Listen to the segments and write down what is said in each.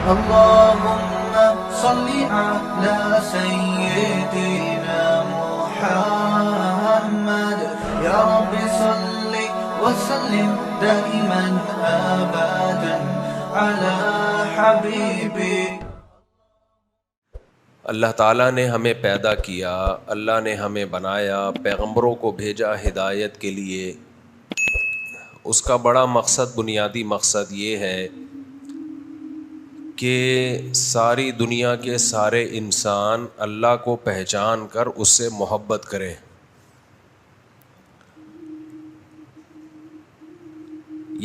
اللهم صل على سيدنا محمد يا رب صل وسلم دائما أبدا على حبيبك. اللہ تعالیٰ نے ہمیں پیدا کیا، اللہ نے ہمیں بنایا، پیغمبروں کو بھیجا ہدایت کے لیے. اس کا بڑا مقصد، بنیادی مقصد یہ ہے کہ ساری دنیا کے سارے انسان اللہ کو پہچان کر اس سے محبت کریں.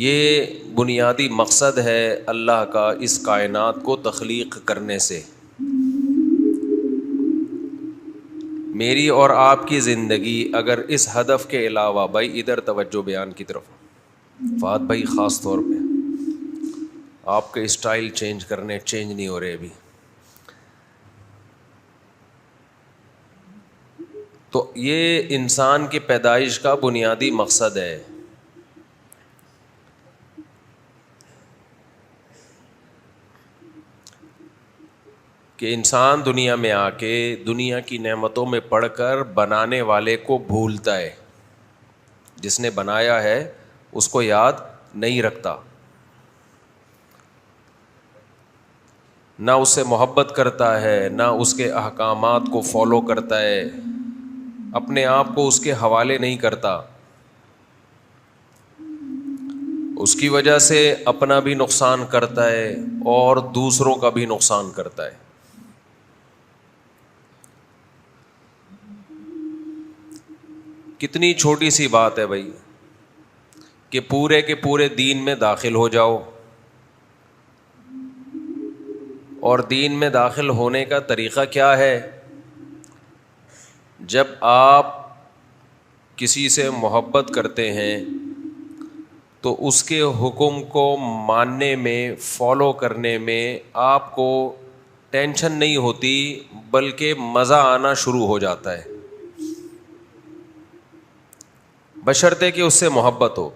یہ بنیادی مقصد ہے اللہ کا اس کائنات کو تخلیق کرنے سے. میری اور آپ کی زندگی اگر اس ہدف کے علاوہ، بھائی ادھر توجہ بیان کی طرف، فہد بھائی خاص طور پہ آپ کے اسٹائل چینج نہیں ہو رہے ابھی. تو یہ انسان کی پیدائش کا بنیادی مقصد ہے کہ انسان دنیا میں آ کے دنیا کی نعمتوں میں پڑھ کر بنانے والے کو بھولتا ہے. جس نے بنایا ہے اس کو یاد نہیں رکھتا، نہ اس سے محبت کرتا ہے، نہ اس کے احکامات کو فالو کرتا ہے، اپنے آپ کو اس کے حوالے نہیں کرتا. اس کی وجہ سے اپنا بھی نقصان کرتا ہے اور دوسروں کا بھی نقصان کرتا ہے. کتنی چھوٹی سی بات ہے بھائی کہ پورے کے پورے دین میں داخل ہو جاؤ، اور دین میں داخل ہونے کا طریقہ کیا ہے؟ جب آپ کسی سے محبت کرتے ہیں تو اس کے حکم کو ماننے میں، فالو کرنے میں آپ کو ٹینشن نہیں ہوتی، بلکہ مزہ آنا شروع ہو جاتا ہے، بشرطے کہ اس سے محبت ہو.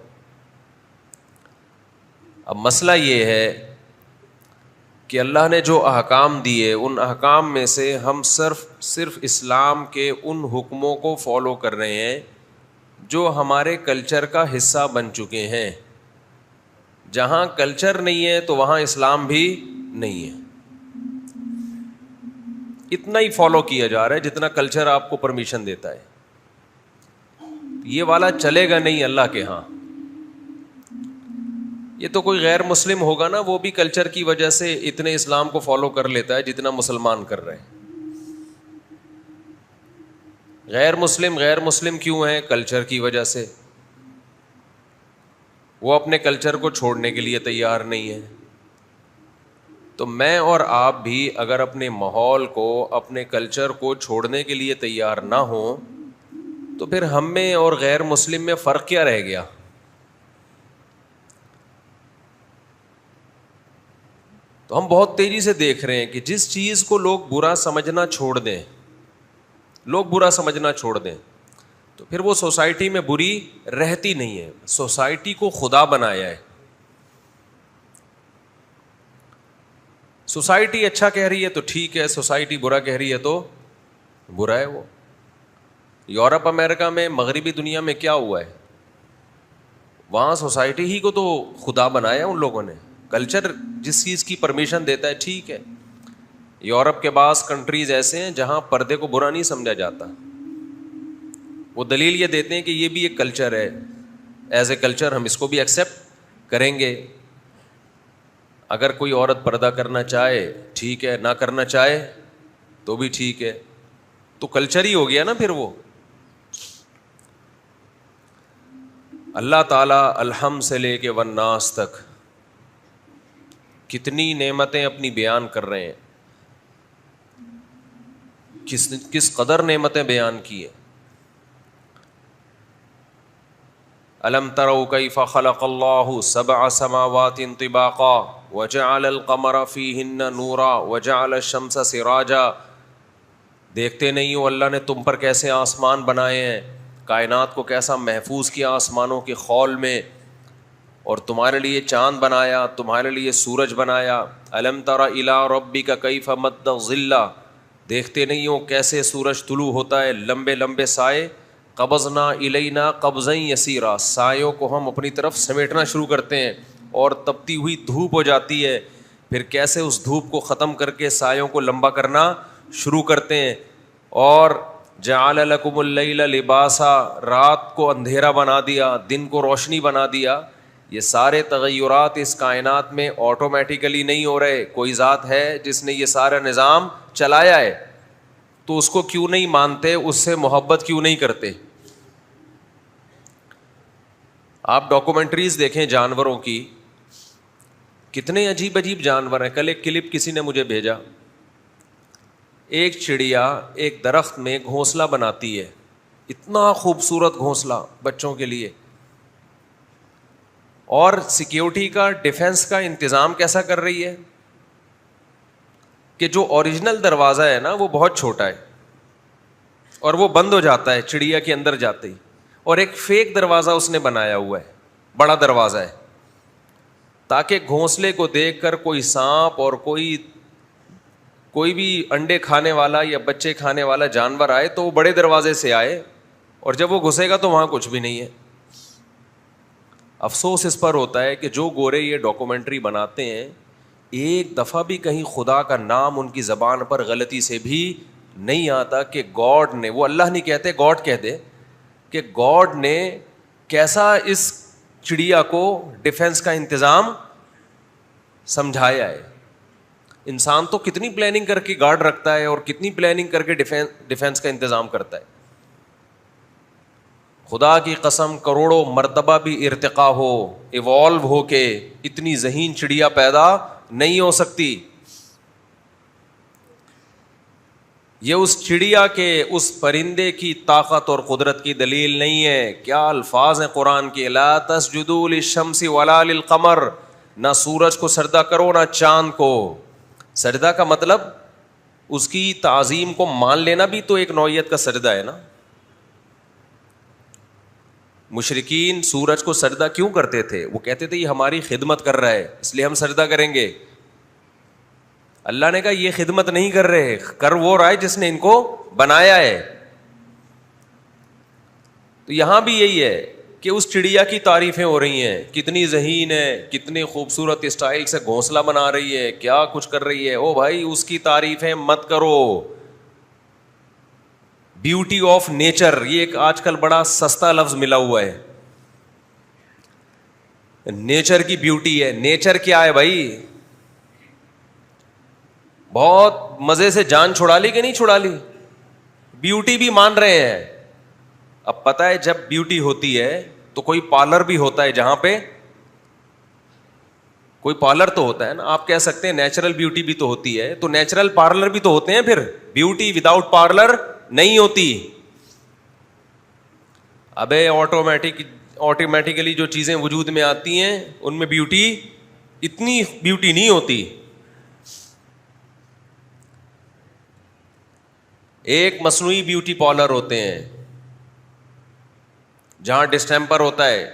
اب مسئلہ یہ ہے کہ اللہ نے جو احکام دیے، ان احکام میں سے ہم صرف اسلام کے ان حکموں کو فالو کر رہے ہیں جو ہمارے کلچر کا حصہ بن چکے ہیں. جہاں کلچر نہیں ہے تو وہاں اسلام بھی نہیں ہے. اتنا ہی فالو کیا جا رہا ہے جتنا کلچر آپ کو پرمیشن دیتا ہے. یہ والا چلے گا نہیں اللہ کے ہاں. یہ تو کوئی غیر مسلم ہوگا نا، وہ بھی کلچر کی وجہ سے اتنے اسلام کو فالو کر لیتا ہے جتنا مسلمان کر رہے ہیں. غیر مسلم کیوں ہیں؟ کلچر کی وجہ سے. وہ اپنے کلچر کو چھوڑنے کے لیے تیار نہیں ہے. تو میں اور آپ بھی اگر اپنے ماحول کو، اپنے کلچر کو چھوڑنے کے لیے تیار نہ ہوں تو پھر ہم میں اور غیر مسلم میں فرق کیا رہ گیا؟ تو ہم بہت تیزی سے دیکھ رہے ہیں کہ جس چیز کو لوگ برا سمجھنا چھوڑ دیں، تو پھر وہ سوسائٹی میں بری رہتی نہیں ہے. سوسائٹی کو خدا بنایا ہے. سوسائٹی اچھا کہہ رہی ہے تو ٹھیک ہے، سوسائٹی برا کہہ رہی ہے تو برا ہے. وہ یورپ، امریکہ میں، مغربی دنیا میں کیا ہوا ہے؟ وہاں سوسائٹی ہی کو تو خدا بنایا ان لوگوں نے. کلچر جس چیز کی پرمیشن دیتا ہے ٹھیک ہے. یورپ کے بعض کنٹریز ایسے ہیں جہاں پردے کو برا نہیں سمجھا جاتا. وہ دلیل یہ دیتے ہیں کہ یہ بھی ایک کلچر ہے، ایز اے کلچر ہم اس کو بھی ایکسیپٹ کریں گے. اگر کوئی عورت پردہ کرنا چاہے ٹھیک ہے، نہ کرنا چاہے تو بھی ٹھیک ہے. تو کلچر ہی ہو گیا نا پھر وہ. اللہ تعالیٰ الحمد سے لے کے والناس تک کتنی نعمتیں اپنی بیان کر رہے ہیں، کس قدر نعمتیں بیان کی ہیں. الم تروا کیف خلق اللہ 7 سماوات طباقا وجعل القمر فیہن نورا وجعل الشمس سراجا. دیکھتے نہیں ہو اللہ نے تم پر کیسے آسمان بنائے ہیں، کائنات کو کیسا محفوظ کیا آسمانوں کے خول میں. اور تمہارے لیے چاند بنایا, تمہارے لیے سورج بنایا. الم تر الی ربک کیف مد الظل, دیکھتے نہیں ہو کیسے سورج طلوع ہوتا ہے, لمبے لمبے سائے. قبضنا الینا قبضا یسیرا, سایوں کو ہم اپنی طرف سمیٹنا شروع کرتے ہیں اور تپتی ہوئی دھوپ ہو جاتی ہے, پھر کیسے اس دھوپ کو ختم کر کے سایوں کو لمبا کرنا شروع کرتے ہیں. اور جعل لکم اللیل لباسا, رات کو اندھیرا بنا دیا, دن کو روشنی بنا دیا. یہ سارے تغیرات اس کائنات میں آٹومیٹیکلی نہیں ہو رہے, کوئی ذات ہے جس نے یہ سارا نظام چلایا ہے. تو اس کو کیوں نہیں مانتے, اس سے محبت کیوں نہیں کرتے؟ آپ ڈاکومنٹریز دیکھیں جانوروں کی, کتنے عجیب عجیب جانور ہیں. کل ایک کلپ کسی نے مجھے بھیجا, ایک چڑیا ایک درخت میں گھونسلہ بناتی ہے, اتنا خوبصورت گھونسلہ بچوں کے لیے, اور سیکیورٹی کا ڈیفنس کا انتظام کیسا کر رہی ہے کہ جو اوریجنل دروازہ ہے نا وہ بہت چھوٹا ہے اور وہ بند ہو جاتا ہے چڑیا کے اندر جاتے ہی, اور ایک فیک دروازہ اس نے بنایا ہوا ہے, بڑا دروازہ ہے, تاکہ گھونسلے کو دیکھ کر کوئی سانپ اور کوئی بھی انڈے کھانے والا یا بچے کھانے والا جانور آئے تو وہ بڑے دروازے سے آئے, اور جب وہ گھسے گا تو وہاں کچھ بھی نہیں ہے. افسوس اس پر ہوتا ہے کہ جو گورے یہ ڈاکومنٹری بناتے ہیں, ایک دفعہ بھی کہیں خدا کا نام ان کی زبان پر غلطی سے بھی نہیں آتا کہ گاڈ نے, وہ اللہ نہیں کہتے گاڈ کہتے, کہ گاڈ نے کیسا اس چڑیا کو ڈیفنس کا انتظام سمجھایا ہے. انسان تو کتنی پلاننگ کر کے گارڈ رکھتا ہے اور کتنی پلاننگ کر کے ڈیفنس کا انتظام کرتا ہے. خدا کی قسم کروڑوں مرتبہ بھی ارتقا ہو, ایوالو ہو کے اتنی ذہین چڑیا پیدا نہیں ہو سکتی. یہ اس چڑیا کے, اس پرندے کی طاقت اور قدرت کی دلیل نہیں ہے. کیا الفاظ ہیں قرآن کے, لا تسجدوا للشمس ولا للقمر, نہ سورج کو سجدہ کرو نہ چاند کو. سجدہ کا مطلب اس کی تعظیم کو مان لینا بھی تو ایک نوعیت کا سجدہ ہے نا. مشرکین سورج کو سجدہ کیوں کرتے تھے؟ وہ کہتے تھے یہ ہماری خدمت کر رہا ہے اس لیے ہم سجدہ کریں گے. اللہ نے کہا یہ خدمت نہیں کر رہے, کر وہ رہا ہے جس نے ان کو بنایا ہے. تو یہاں بھی یہی ہے کہ اس چڑیا کی تعریفیں ہو رہی ہیں, کتنی ذہین ہے, کتنے خوبصورت اسٹائل سے گھونسلہ بنا رہی ہے, کیا کچھ کر رہی ہے. او بھائی اس کی تعریفیں مت کرو. بیوٹی آف نیچر, یہ ایک آج کل بڑا سستا لفظ ملا ہوا ہے, نیچر کی بیوٹی ہے. نیچر کیا ہے بھائی؟ بہت مزے سے جان چھڑا لی کہ نہیں چھڑا لی؟ بیوٹی بھی مان رہے ہیں. اب پتہ ہے جب بیوٹی ہوتی ہے تو کوئی پارلر بھی ہوتا ہے, جہاں پہ کوئی پارلر تو ہوتا ہے نا. آپ کہہ سکتے ہیں نیچرل بیوٹی بھی تو ہوتی ہے, تو نیچرل پارلر بھی تو ہوتے ہیں. پھر بیوٹی وداؤٹ پارلر نہیں ہوتی. ابے آٹومیٹیکلی جو چیزیں وجود میں آتی ہیں ان میں بیوٹی, اتنی بیوٹی نہیں ہوتی. ایک مصنوعی بیوٹی پارلر ہوتے ہیں جہاں ڈسٹیمپر ہوتا ہے,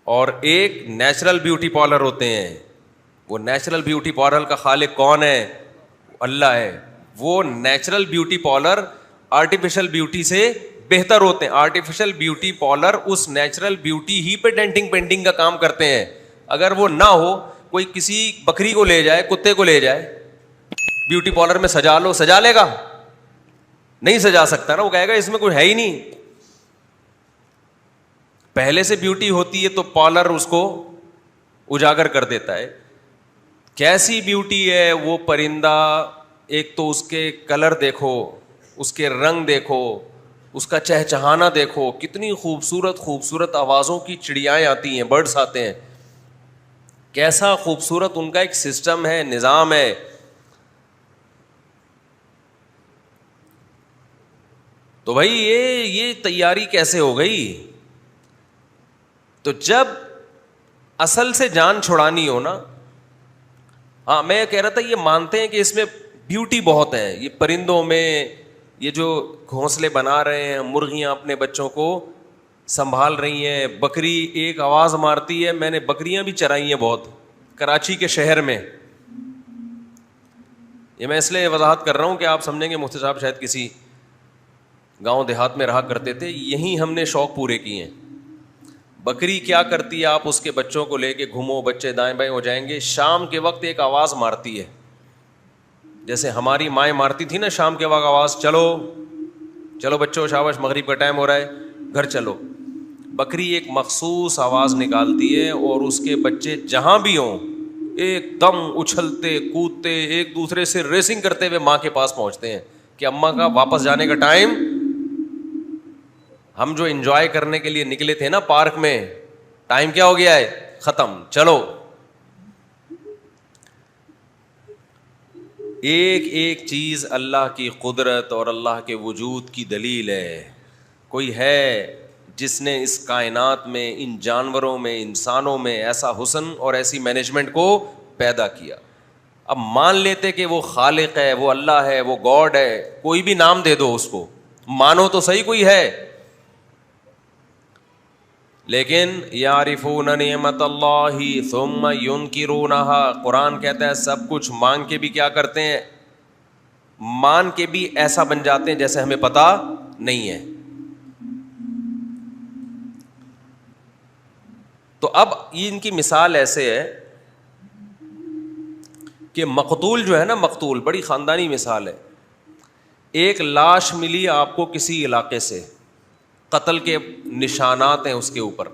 اور ایک نیچرل بیوٹی پارلر ہوتے ہیں. وہ نیچرل بیوٹی پارلر کا خالق کون ہے؟ اللہ ہے. وہ natural beauty parlour artificial beauty سے بہتر ہوتے ہیں. آرٹیفیشل بیوٹی پارلر اس نیچرل بیوٹی ہی پہ ڈینٹنگ پینٹنگ کا کام کرتے ہیں. اگر وہ نہ ہو, کوئی کسی بکری کو لے جائے, کتے کو لے جائے, بیوٹی پارلر میں سجا لو, سجا لے گا؟ نہیں سجا سکتا نا. وہ کہے گا اس میں کوئی ہے ہی نہیں. پہلے سے بیوٹی ہوتی ہے تو پارلر اس کو اجاگر کر دیتا ہے. کیسی بیوٹی ہے وہ پرندہ, ایک تو اس کے کلر دیکھو, اس کے رنگ دیکھو, اس کا چہچہانا دیکھو, کتنی خوبصورت خوبصورت آوازوں کی چڑیائیں آتی ہیں, برڈس آتے ہیں, کیسا خوبصورت ان کا ایک سسٹم ہے, نظام ہے. تو بھائی یہ تیاری کیسے ہو گئی؟ تو جب اصل سے جان چھڑانی ہو نا, ہاں میں کہہ رہا تھا یہ مانتے ہیں کہ اس میں بیوٹی بہت ہے, یہ پرندوں میں, یہ جو گھونسلے بنا رہے ہیں مرغیاں اپنے بچوں کو سنبھال رہی ہیں. بکری ایک آواز مارتی ہے, میں نے بکریاں بھی چرائی ہیں بہت کراچی کے شہر میں. یہ میں اس لیے وضاحت کر رہا ہوں کہ آپ سمجھیں گے مفتی صاحب شاید کسی گاؤں دیہات میں رہا کرتے تھے. یہیں ہم نے شوق پورے کیے ہیں. بکری کیا کرتی ہے, آپ اس کے بچوں کو لے کے گھومو, بچے دائیں بائیں ہو جائیں گے, شام کے وقت ایک آواز مارتی ہے, جیسے ہماری مائیں مارتی تھی نا شام کے وقت آواز, چلو چلو بچوں شاباش مغرب کا ٹائم ہو رہا ہے گھر چلو. بکری ایک مخصوص آواز نکالتی ہے اور اس کے بچے جہاں بھی ہوں ایک دم اچھلتے کودتے ایک دوسرے سے ریسنگ کرتے ہوئے ماں کے پاس پہنچتے ہیں کہ اماں کا واپس جانے کا ٹائم. ہم جو انجوائے کرنے کے لیے نکلے تھے نا پارک میں, ٹائم کیا ہو گیا ہے, ختم, چلو. ایک ایک چیز اللہ کی قدرت اور اللہ کے وجود کی دلیل ہے. کوئی ہے جس نے اس کائنات میں, ان جانوروں میں, انسانوں میں ایسا حسن اور ایسی مینجمنٹ کو پیدا کیا. اب مان لیتے کہ وہ خالق ہے, وہ اللہ ہے, وہ گاڈ ہے, کوئی بھی نام دے دو اس کو, مانو تو صحیح کوئی ہے. لیکن یعرفون نعمت اللہ ثم ینکرونہا, قرآن کہتا ہے سب کچھ مانگ کے بھی کیا کرتے ہیں, مان کے بھی ایسا بن جاتے ہیں جیسے ہمیں پتا نہیں ہے. تو اب یہ ان کی مثال ایسے ہے کہ مقتول جو ہے نا, مقتول بڑی خاندانی مثال ہے. ایک لاش ملی آپ کو کسی علاقے سے, قتل کے نشانات ہیں اس کے اوپر.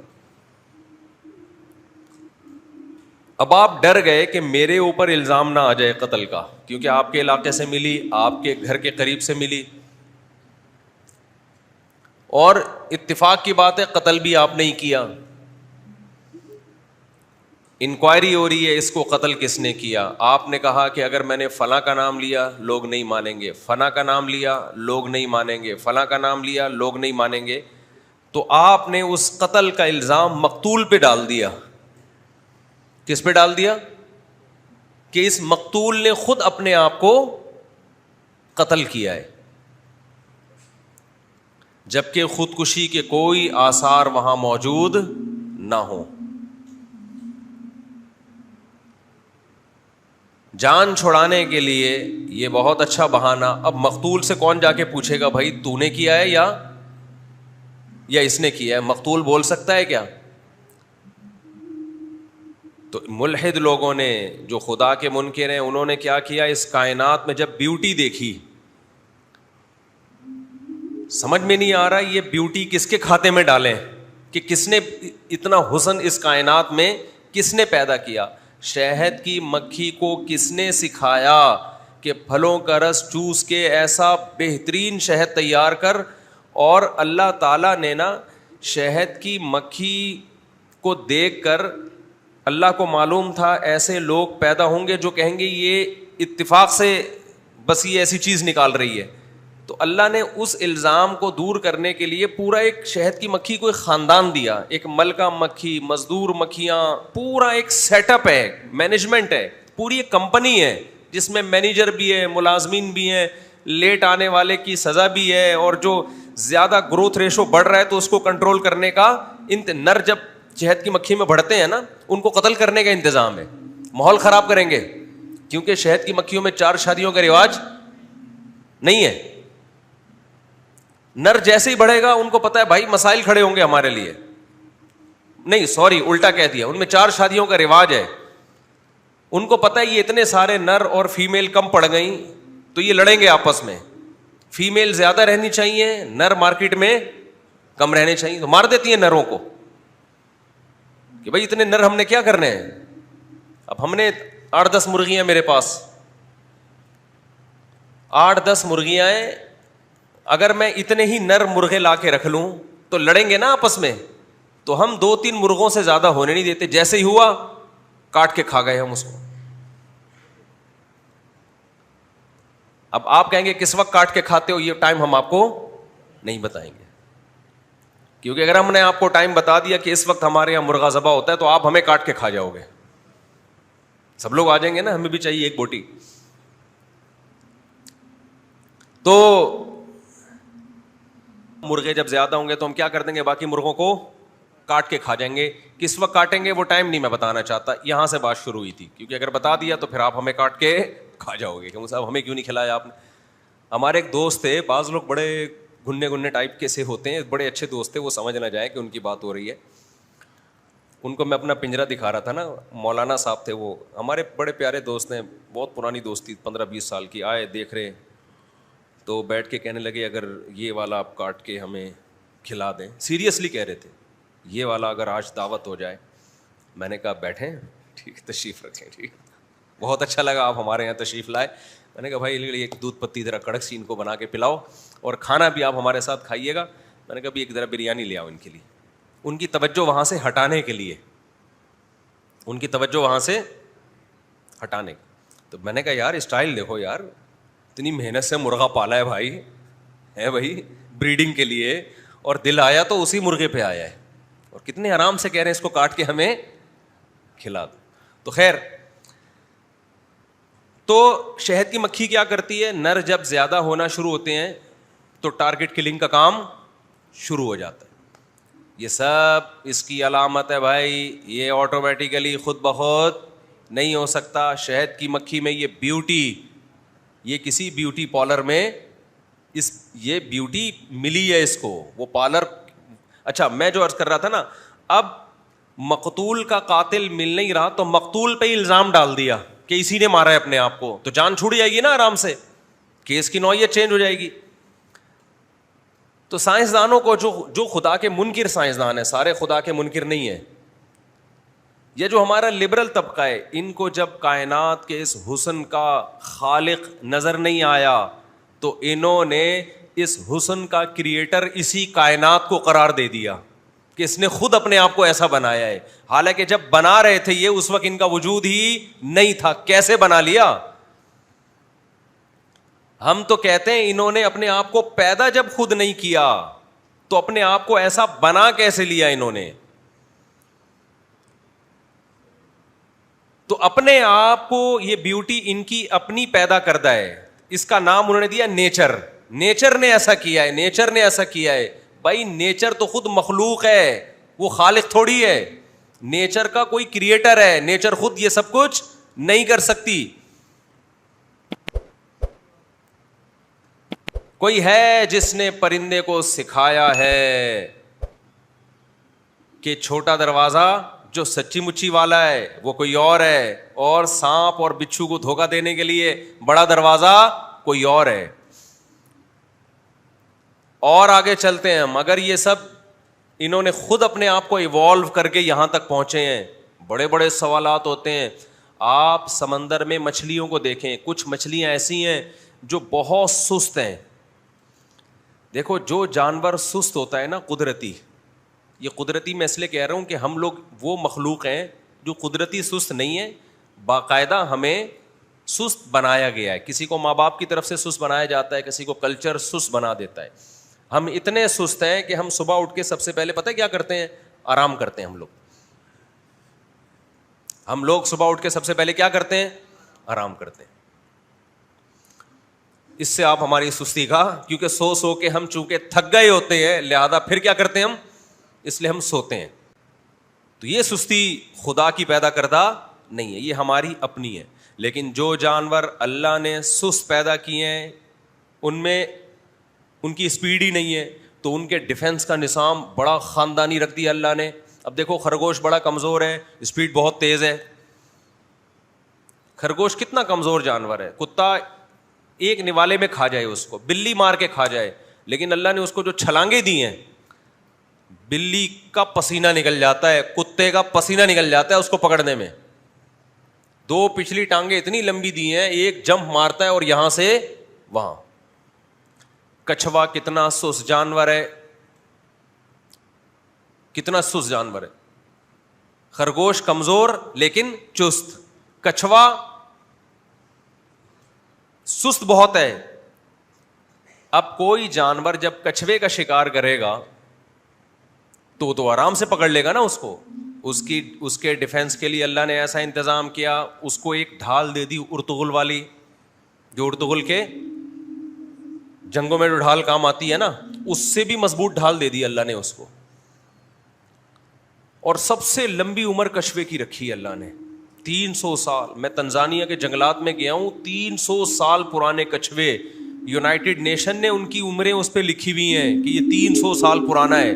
اب آپ ڈر گئے کہ میرے اوپر الزام نہ آ جائے قتل کا, کیونکہ آپ کے علاقے سے ملی, آپ کے گھر کے قریب سے ملی, اور اتفاق کی بات ہے قتل بھی آپ نے ہی کیا. انکوائری ہو رہی ہے اس کو قتل کس نے کیا. آپ نے کہا کہ اگر میں نے فلاں کا نام لیا لوگ نہیں مانیں گے, فلاں کا نام لیا لوگ نہیں مانیں گے, فلاں کا نام لیا لوگ نہیں مانیں گے. تو آپ نے اس قتل کا الزام مقتول پہ ڈال دیا. کس پہ ڈال دیا؟ کہ اس مقتول نے خود اپنے آپ کو قتل کیا ہے, جبکہ خودکشی کے کوئی آثار وہاں موجود نہ ہوں. جان چھڑانے کے لیے یہ بہت اچھا بہانہ. اب مقتول سے کون جا کے پوچھے گا بھائی تو نے کیا ہے یا اس نے کیا ہے؟ مقتول بول سکتا ہے کیا؟ تو ملحد لوگوں نے جو خدا کے منکر ہیں انہوں نے کیا کیا, اس کائنات میں جب بیوٹی دیکھی, سمجھ میں نہیں آ رہا یہ بیوٹی کس کے کھاتے میں ڈالیں, کہ کس نے اتنا حسن اس کائنات میں کس نے پیدا کیا. شہد کی مکھی کو کس نے سکھایا کہ پھلوں کا رس چوس کے ایسا بہترین شہد تیار کر. اور اللہ تعالیٰ نے نا شہد کی مکھی کو دیکھ کر اللہ کو معلوم تھا ایسے لوگ پیدا ہوں گے جو کہیں گے یہ اتفاق سے بس یہ ایسی چیز نکال رہی ہے. تو اللہ نے اس الزام کو دور کرنے کے لیے پورا ایک شہد کی مکھی کو ایک خاندان دیا, ایک ملکہ مکھی, مزدور مکھیاں, پورا ایک سیٹ اپ ہے, مینجمنٹ ہے, پوری ایک کمپنی ہے جس میں مینیجر بھی ہے, ملازمین بھی ہیں, لیٹ آنے والے کی سزا بھی ہے, اور جو زیادہ گروتھ ریشو بڑھ رہا ہے تو اس کو کنٹرول کرنے کا نر جب شہد کی مکھی میں بڑھتے ہیں نا ان کو قتل کرنے کا انتظام ہے. ماحول خراب کریں گے کیونکہ شہد کی مکھیوں میں 4 شادیوں کا رواج نہیں ہے. نر جیسے ہی بڑھے گا ان کو پتا ہے بھائی مسائل کھڑے ہوں گے ہمارے لیے, نہیں سوری الٹا کہہ دیا, ان میں 4 شادیوں کا رواج ہے. ان کو پتا ہے یہ اتنے سارے نر اور فیمیل کم پڑ گئیں تو یہ لڑیں گے آپس میں, فیمیل زیادہ رہنی چاہیے, نر مارکیٹ میں کم رہنے چاہیے, تو مار دیتی ہیں نروں کو کہ بھائی اتنے نر ہم نے کیا کرنے ہیں. اب ہم نے 8-10 مرغیاں میرے پاس, 8-10 مرغیاں ہیں, اگر میں اتنے ہی نر مرغے لا کے رکھ لوں تو لڑیں گے نا آپس میں, تو ہم 2-3 مرغوں سے زیادہ ہونے نہیں دیتے. جیسے ہی ہوا کاٹ کے کھا گئے ہم اس کو. اب آپ کہیں گے کس وقت کاٹ کے کھاتے ہو, یہ ٹائم ہم آپ کو نہیں بتائیں گے, کیونکہ اگر ہم نے آپ کو ٹائم بتا دیا کہ اس وقت ہمارے یہاں مرغا ذبح ہوتا ہے تو آپ ہمیں کاٹ کے کھا جاؤ گے. سب لوگ آ جائیں گے نا, ہمیں بھی چاہیے ایک بوٹی. تو مرغے جب زیادہ ہوں گے تو ہم کیا کر دیں گے, باقی مرغوں کو کاٹ کے کھا جائیں گے. کس وقت کاٹیں گے وہ ٹائم نہیں میں بتانا چاہتا, یہاں سے بات شروع ہوئی تھی, کیونکہ اگر بتا دیا تو پھر آپ ہمیں کاٹ کے کھا جاؤ گے کہ صاحب ہمیں کیوں نہیں کھلایا آپ نے. ہمارے ایک دوست تھے, بعض لوگ بڑے گھننے ٹائپ کے سے ہوتے ہیں, بڑے اچھے دوست تھے, وہ سمجھ نہ جائے کہ ان کی بات ہو رہی ہے. ان کو میں اپنا پنجرا دکھا رہا تھا نا, مولانا صاحب تھے, وہ ہمارے بڑے پیارے دوست ہیں, بہت پرانی دوستی 15-20 سال کی. آئے دیکھ رہے تو بیٹھ کے کہنے لگے اگر یہ والا آپ کاٹ کے ہمیں کھلا دیں, سیریسلی کہہ رہے تھے, یہ والا اگر آج دعوت ہو جائے. میں نے کہا بیٹھیں, ٹھیک تشریف رکھیں, ٹھیک, بہت اچھا لگا آپ ہمارے یہاں تشریف لائے. میں نے کہا بھائی ایک دودھ پتی ذرا کڑک سی ان کو بنا کے پلاؤ, اور کھانا بھی آپ ہمارے ساتھ کھائیے گا. میں نے کہا بھی ایک ذرا بریانی لے آؤ ان کے لیے, ان کی توجہ وہاں سے ہٹانے کے لیے, ان کی توجہ وہاں سے ہٹانے. تو میں نے کہا یار اسٹائل دیکھو یار, اتنی محنت سے مرغا پالا ہے بھائی, ہے بھائی بریڈنگ کے لیے, اور دل آیا تو اسی مرغے پہ آیا ہے, اور کتنے آرام سے کہہ رہے ہیں اس کو کاٹ کے ہمیں کھلا دو. تو خیر, تو شہد کی مکھی کیا کرتی ہے, نر جب زیادہ ہونا شروع ہوتے ہیں تو ٹارگٹ کلنگ کا کام شروع ہو جاتا ہے. یہ سب اس کی علامت ہے بھائی, یہ آٹومیٹیکلی خود بخود نہیں ہو سکتا. شہد کی مکھی میں یہ بیوٹی, یہ کسی بیوٹی پارلر میں یہ بیوٹی ملی ہے اس کو, وہ پارلر. اچھا میں جو عرض کر رہا تھا نا, اب مقتول کا قاتل مل نہیں رہا تو مقتول پہ الزام ڈال دیا کہ اسی نے مارا ہے اپنے آپ کو, تو جان چھوٹ جائے گی نا آرام سے, کیس کی نوعیت چینج ہو جائے گی. تو سائنسدانوں کو جو خدا کے منکر سائنسدان ہیں, سارے خدا کے منکر نہیں ہیں, یہ جو ہمارا لبرل طبقہ ہے, ان کو جب کائنات کے اس حسن کا خالق نظر نہیں آیا تو انہوں نے اس حسن کا کریٹر اسی کائنات کو قرار دے دیا کہ اس نے خود اپنے آپ کو ایسا بنایا ہے, حالانکہ جب بنا رہے تھے یہ اس وقت ان کا وجود ہی نہیں تھا. کیسے بنا لیا؟ ہم تو کہتے ہیں انہوں نے اپنے آپ کو پیدا جب خود نہیں کیا تو اپنے آپ کو ایسا بنا کیسے لیا انہوں نے؟ تو اپنے آپ کو یہ بیوٹی ان کی اپنی پیدا کردہ ہے, اس کا نام انہوں نے دیا نیچر. نیچر نے ایسا کیا ہے, نیچر نے ایسا کیا ہے. بھائی نیچر تو خود مخلوق ہے, وہ خالق تھوڑی ہے. نیچر کا کوئی کریٹر ہے, نیچر خود یہ سب کچھ نہیں کر سکتی. کوئی ہے جس نے پرندے کو سکھایا ہے کہ چھوٹا دروازہ جو سچی مچی والا ہے وہ کوئی اور ہے, اور سانپ اور بچھو کو دھوکہ دینے کے لیے بڑا دروازہ کوئی اور ہے. اور آگے چلتے ہیں, مگر یہ سب انہوں نے خود اپنے آپ کو ایوالو کر کے یہاں تک پہنچے ہیں. بڑے بڑے سوالات ہوتے ہیں. آپ سمندر میں مچھلیوں کو دیکھیں, کچھ مچھلیاں ایسی ہیں جو بہت سست ہیں. دیکھو جو جانور سست ہوتا ہے نا قدرتی, یہ قدرتی میں اس لیے کہہ رہا ہوں کہ ہم لوگ وہ مخلوق ہیں جو قدرتی سست نہیں ہے, باقاعدہ ہمیں سست بنایا گیا ہے. کسی کو ماں باپ کی طرف سے سست بنایا جاتا ہے, کسی کو کلچر سست بنا دیتا ہے. ہم اتنے سست ہیں کہ ہم صبح اٹھ کے سب سے پہلے پتہ ہے کیا کرتے ہیں؟ آرام کرتے ہیں. ہم لوگ صبح اٹھ کے سب سے پہلے کیا کرتے ہیں؟ آرام کرتے ہیں. اس سے آپ ہماری سستی کا, کیونکہ سو سو کے ہم چونکہ تھک گئے ہوتے ہیں لہذا پھر کیا کرتے ہیں ہم, اس لیے ہم سوتے ہیں. تو یہ سستی خدا کی پیدا کردہ نہیں ہے, یہ ہماری اپنی ہے. لیکن جو جانور اللہ نے سست پیدا کیے ہیں ان میں ان کی اسپیڈ ہی نہیں ہے, تو ان کے ڈیفنس کا نظام بڑا خاندانی رکھ دیا اللہ نے. اب دیکھو خرگوش بڑا کمزور ہے, اسپیڈ بہت تیز ہے. خرگوش کتنا کمزور جانور ہے, کتا ایک نوالے میں کھا جائے اس کو, بلی مار کے کھا جائے, لیکن اللہ نے اس کو جو چھلانگیں دی ہیں, بلی کا پسینہ نکل جاتا ہے, کتے کا پسینہ نکل جاتا ہے اس کو پکڑنے میں. دو پچھلی ٹانگیں اتنی لمبی دی ہیں, ایک جمپ مارتا ہے اور یہاں سے وہاں. کچھوا کتنا سست جانور ہے, کتنا سست جانور ہے. خرگوش کمزور لیکن چست, کچھوا سست بہت ہے. اب کوئی جانور جب کچھوے کا شکار کرے گا تو آرام سے پکڑ لے گا نا اس کو. اس کے ڈیفenس کے لیے اللہ نے ایسا انتظام کیا, اس کو ایک ڈھال دے دی ارطغرل والی, جو ارطغرل کے جنگوں میں جو ڈھال کام آتی ہے نا, اس سے بھی مضبوط ڈھال دے دی اللہ نے اس کو. اور سب سے لمبی عمر کچھوے کی رکھی اللہ نے, 300 سال. میں تنزانیہ کے جنگلات میں گیا ہوں, 300 سال پرانے کچھوے. یونائٹڈ نیشن نے ان کی عمریں اس پہ لکھی ہوئی ہیں کہ یہ 300 سال پرانا ہے.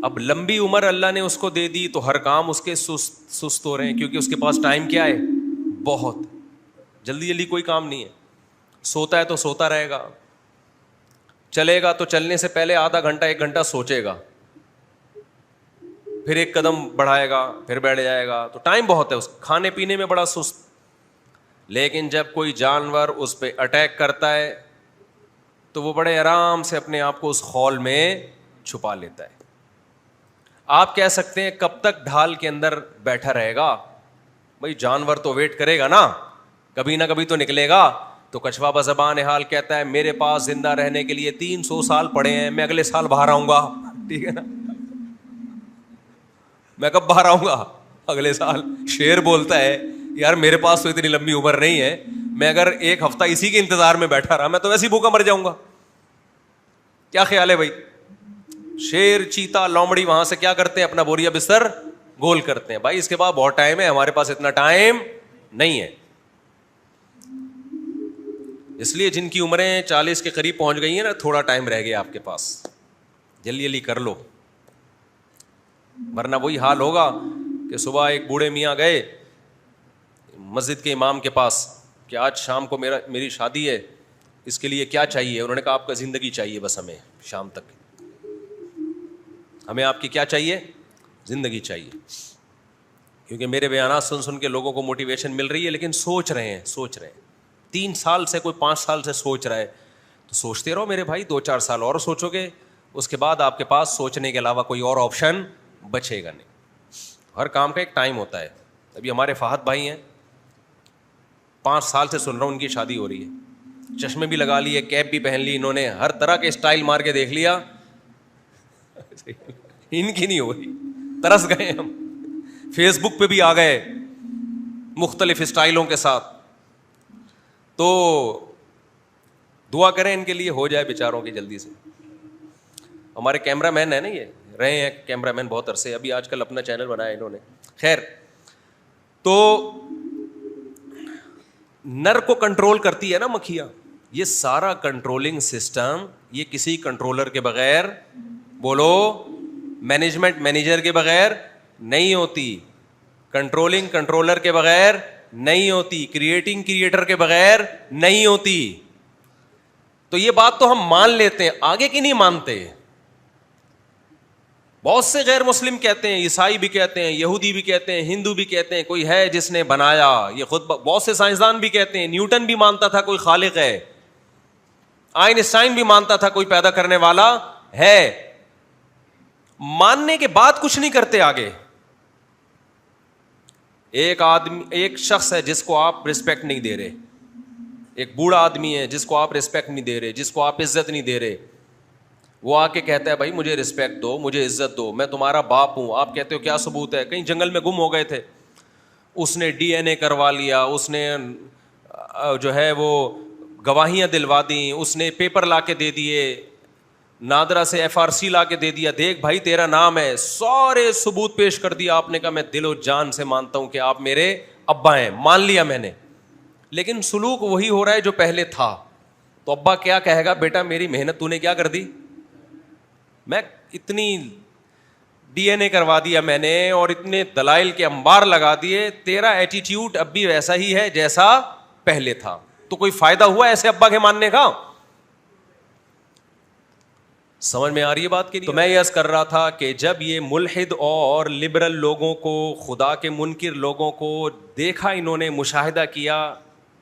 اب لمبی عمر اللہ نے اس کو دے دی تو ہر کام اس کے سست ہو رہے ہیں, کیونکہ اس کے پاس ٹائم کیا ہے, بہت. جلدی جلدی کوئی کام نہیں ہے. سوتا ہے تو سوتا رہے گا, چلے گا تو چلنے سے پہلے آدھا گھنٹہ 1 گھنٹہ سوچے گا, پھر 1 قدم بڑھائے گا, پھر بیٹھ جائے گا. تو ٹائم بہت ہے. اس کھانے پینے میں بڑا سست. لیکن جب کوئی جانور اس پہ اٹیک کرتا ہے تو وہ بڑے آرام سے اپنے آپ کو اس خول میں چھپا لیتا ہے. آپ کہہ سکتے ہیں کب تک ڈھال کے اندر بیٹھا رہے گا؟ بھائی جانور تو ویٹ کرے گا نا, کبھی نہ کبھی تو نکلے گا. تو کچھوا بزبان حال کہتا ہے میرے پاس زندہ رہنے کے لیے 300 سال پڑے ہیں, میں اگلے سال باہر آؤں گا. ٹھیک ہے نا, میں کب باہر آؤں گا؟ اگلے سال. شیر بولتا ہے یار میرے پاس تو اتنی لمبی عمر نہیں ہے, میں اگر 1 ہفتہ اسی کے انتظار میں بیٹھا رہا میں تو ویسے ہی بھوکا مر جاؤں گا. کیا خیال ہے بھائی؟ شیر, چیتا, لومڑی وہاں سے کیا کرتے ہیں, اپنا بوریا بستر گول کرتے ہیں. بھائی اس کے بعد بہت ٹائم ہے, ہمارے پاس اتنا ٹائم نہیں ہے. اس لیے جن کی عمریں 40 کے قریب پہنچ گئی ہیں نا, تھوڑا ٹائم رہ گیا آپ کے پاس, جلدی جلدی کر لو, ورنہ وہی حال ہوگا کہ صبح ایک بوڑھے میاں گئے مسجد کے امام کے پاس کہ آج شام کو میری شادی ہے, اس کے لیے کیا چاہیے؟ انہوں نے کہا آپ کا زندگی چاہیے بس, ہمیں شام تک, ہمیں آپ کی کیا چاہیے؟ زندگی چاہیے. کیونکہ میرے بیانات سن کے لوگوں کو موٹیویشن مل رہی ہے, لیکن سوچ رہے ہیں 3 سال سے, کوئی 5 سال سے سوچ رہا ہے. تو سوچتے رہو میرے بھائی, 2-4 سال اور سوچو گے, اس کے بعد آپ کے پاس سوچنے کے علاوہ کوئی اور آپشن بچے گا نہیں. ہر کام کا ایک ٹائم ہوتا ہے. ابھی ہمارے فہد بھائی ہیں, 5 سال سے سن رہا ہوں ان کی شادی ہو رہی ہے, چشمے بھی لگا لیے, کیپ بھی پہن لی انہوں نے, ہر طرح کے اسٹائل مار کے دیکھ لیا, ان کی نہیں ہو رہی. ترس گئے ہم, فیس بک پہ بھی آ گئے مختلف اسٹائلوں کے ساتھ. تو دعا کریں ان کے لیے, ہو جائے بیچاروں کی جلدی سے. ہمارے کیمرہ مین ہے نا, یہ رہے ہیں کیمرہ مین بہت عرصے, ابھی آج کل اپنا چینل بنایا انہوں نے. خیر, تو نر کو کنٹرول کرتی ہے نا مکھیاں, یہ سارا کنٹرولنگ سسٹم یہ کسی کنٹرولر کے بغیر, بولو مینجمنٹ مینیجر کے بغیر نہیں ہوتی, کنٹرولنگ کنٹرولر کے بغیر نہیں ہوتی, کریٹنگ کریٹر کے بغیر نہیں ہوتی. تو یہ بات تو ہم مان لیتے ہیں, آگے کی نہیں مانتے. بہت سے غیر مسلم کہتے ہیں, عیسائی بھی کہتے ہیں, یہودی بھی کہتے ہیں, ہندو بھی کہتے ہیں کوئی ہے جس نے بنایا, یہ خود بہت سے سائنسدان بھی کہتے ہیں, نیوٹن بھی مانتا تھا کوئی خالق ہے, آئنسٹائن بھی مانتا تھا کوئی پیدا کرنے والا ہے. ماننے کے بعد کچھ نہیں کرتے آگے. ایک شخص ہے جس کو آپ رسپیکٹ نہیں دے رہے, ایک بوڑھا آدمی ہے جس کو آپ رسپیکٹ نہیں دے رہے, جس کو آپ عزت نہیں دے رہے, وہ آ کے کہتا ہے بھائی مجھے رسپیکٹ دو, مجھے عزت دو, میں تمہارا باپ ہوں. آپ کہتے ہو کیا ثبوت ہے؟ کہیں جنگل میں گم ہو گئے تھے, اس نے DNA کروا لیا, اس نے جو ہے وہ گواہیاں دلوا دیں, اس نے پیپر لا کے دے دیے, نادرا سے FRC لا کے دے دیا, دیکھ بھائی تیرا نام ہے, سارے ثبوت پیش کر دیا. آپ نے کہا میں دل و جان سے مانتا ہوں کہ آپ میرے ابا ہیں, مان لیا میں نے, لیکن سلوک وہی ہو رہا ہے جو پہلے تھا. تو ابا کیا کہے گا, بیٹا میری محنت تو نے کیا کر دی, میں اتنی DNA کروا دیا میں نے اور اتنے دلائل کے انبار لگا دیے, تیرا ایٹیٹیوڈ اب بھی ویسا ہی ہے جیسا پہلے تھا. تو کوئی فائدہ ہوا ایسے ابا کے ماننے کا؟ سمجھ میں آ رہی ہے بات کی؟ تو میں یہ عرض کر رہا تھا کہ جب یہ ملحد اور لبرل لوگوں کو, خدا کے منکر لوگوں کو دیکھا, انہوں نے مشاہدہ کیا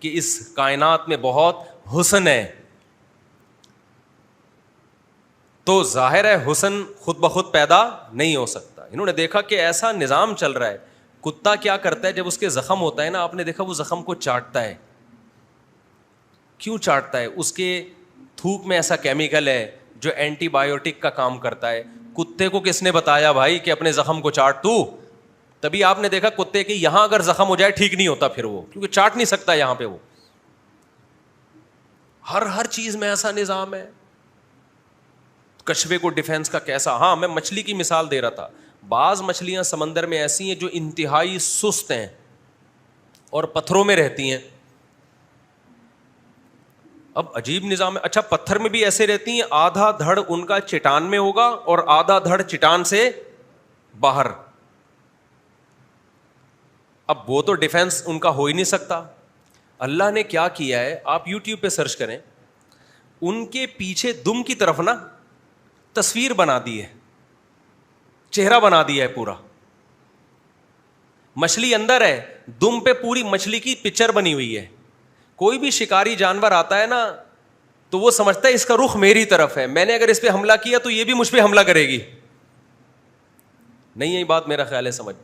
کہ اس کائنات میں بہت حسن ہے, تو ظاہر ہے حسن خود بخود پیدا نہیں ہو سکتا. انہوں نے دیکھا کہ ایسا نظام چل رہا ہے. کتا کیا کرتا ہے جب اس کے زخم ہوتا ہے نا, آپ نے دیکھا وہ زخم کو چاٹتا ہے. کیوں چاٹتا ہے؟ اس کے تھوک میں ایسا کیمیکل ہے جو اینٹی بایوٹک کا کام کرتا ہے. کتے کو کس نے بتایا بھائی کہ اپنے زخم کو چاٹ تو؟ تبھی آپ نے دیکھا کتے کے یہاں اگر زخم ہو جائے ٹھیک نہیں ہوتا پھر وہ, کیونکہ چاٹ نہیں سکتا یہاں پہ وہ. ہر چیز میں ایسا نظام ہے. کچھوے کو ڈیفینس کا کیسا. ہاں میں مچھلی کی مثال دے رہا تھا. بعض مچھلیاں سمندر میں ایسی ہیں جو انتہائی سست ہیں اور پتھروں میں رہتی ہیں. اب عجیب نظام ہے. اچھا پتھر میں بھی ایسے رہتی ہیں, آدھا دھڑ ان کا چٹان میں ہوگا اور آدھا دھڑ چٹان سے باہر. اب وہ تو ڈیفینس ان کا ہو ہی نہیں سکتا. اللہ نے کیا کیا ہے, آپ یوٹیوب پہ سرچ کریں, ان کے پیچھے دم کی طرف نا تصویر بنا دی ہے, چہرہ بنا دیا ہے پورا. مچھلی اندر ہے, دم پہ پوری مچھلی کی پکچر بنی ہوئی ہے. کوئی بھی شکاری جانور آتا ہے نا تو وہ سمجھتا ہے اس کا رخ میری طرف ہے, میں نے اگر اس پہ حملہ کیا تو یہ بھی مجھ پہ حملہ کرے گی. نہیں یہی بات میرا خیال ہے سمجھ.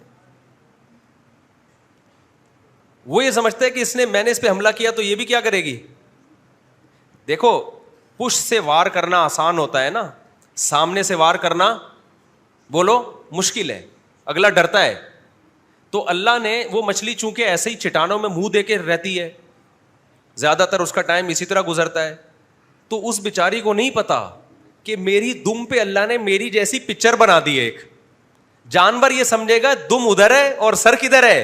وہ یہ سمجھتا ہے کہ میں نے اس پہ حملہ کیا تو یہ بھی کیا کرے گی. دیکھو پش سے وار کرنا آسان ہوتا ہے نا, سامنے سے وار کرنا بولو مشکل ہے, اگلا ڈرتا ہے. تو اللہ نے وہ مچھلی چونکہ ایسے ہی چٹانوں میں منہ دے کے رہتی ہے, زیادہ تر اس کا ٹائم اسی طرح گزرتا ہے, تو اس بیچاری کو نہیں پتا کہ میری دم پہ اللہ نے میری جیسی پکچر بنا دی ہے. ایک جانور یہ سمجھے گا دم ادھر ہے اور سر کدھر ہے,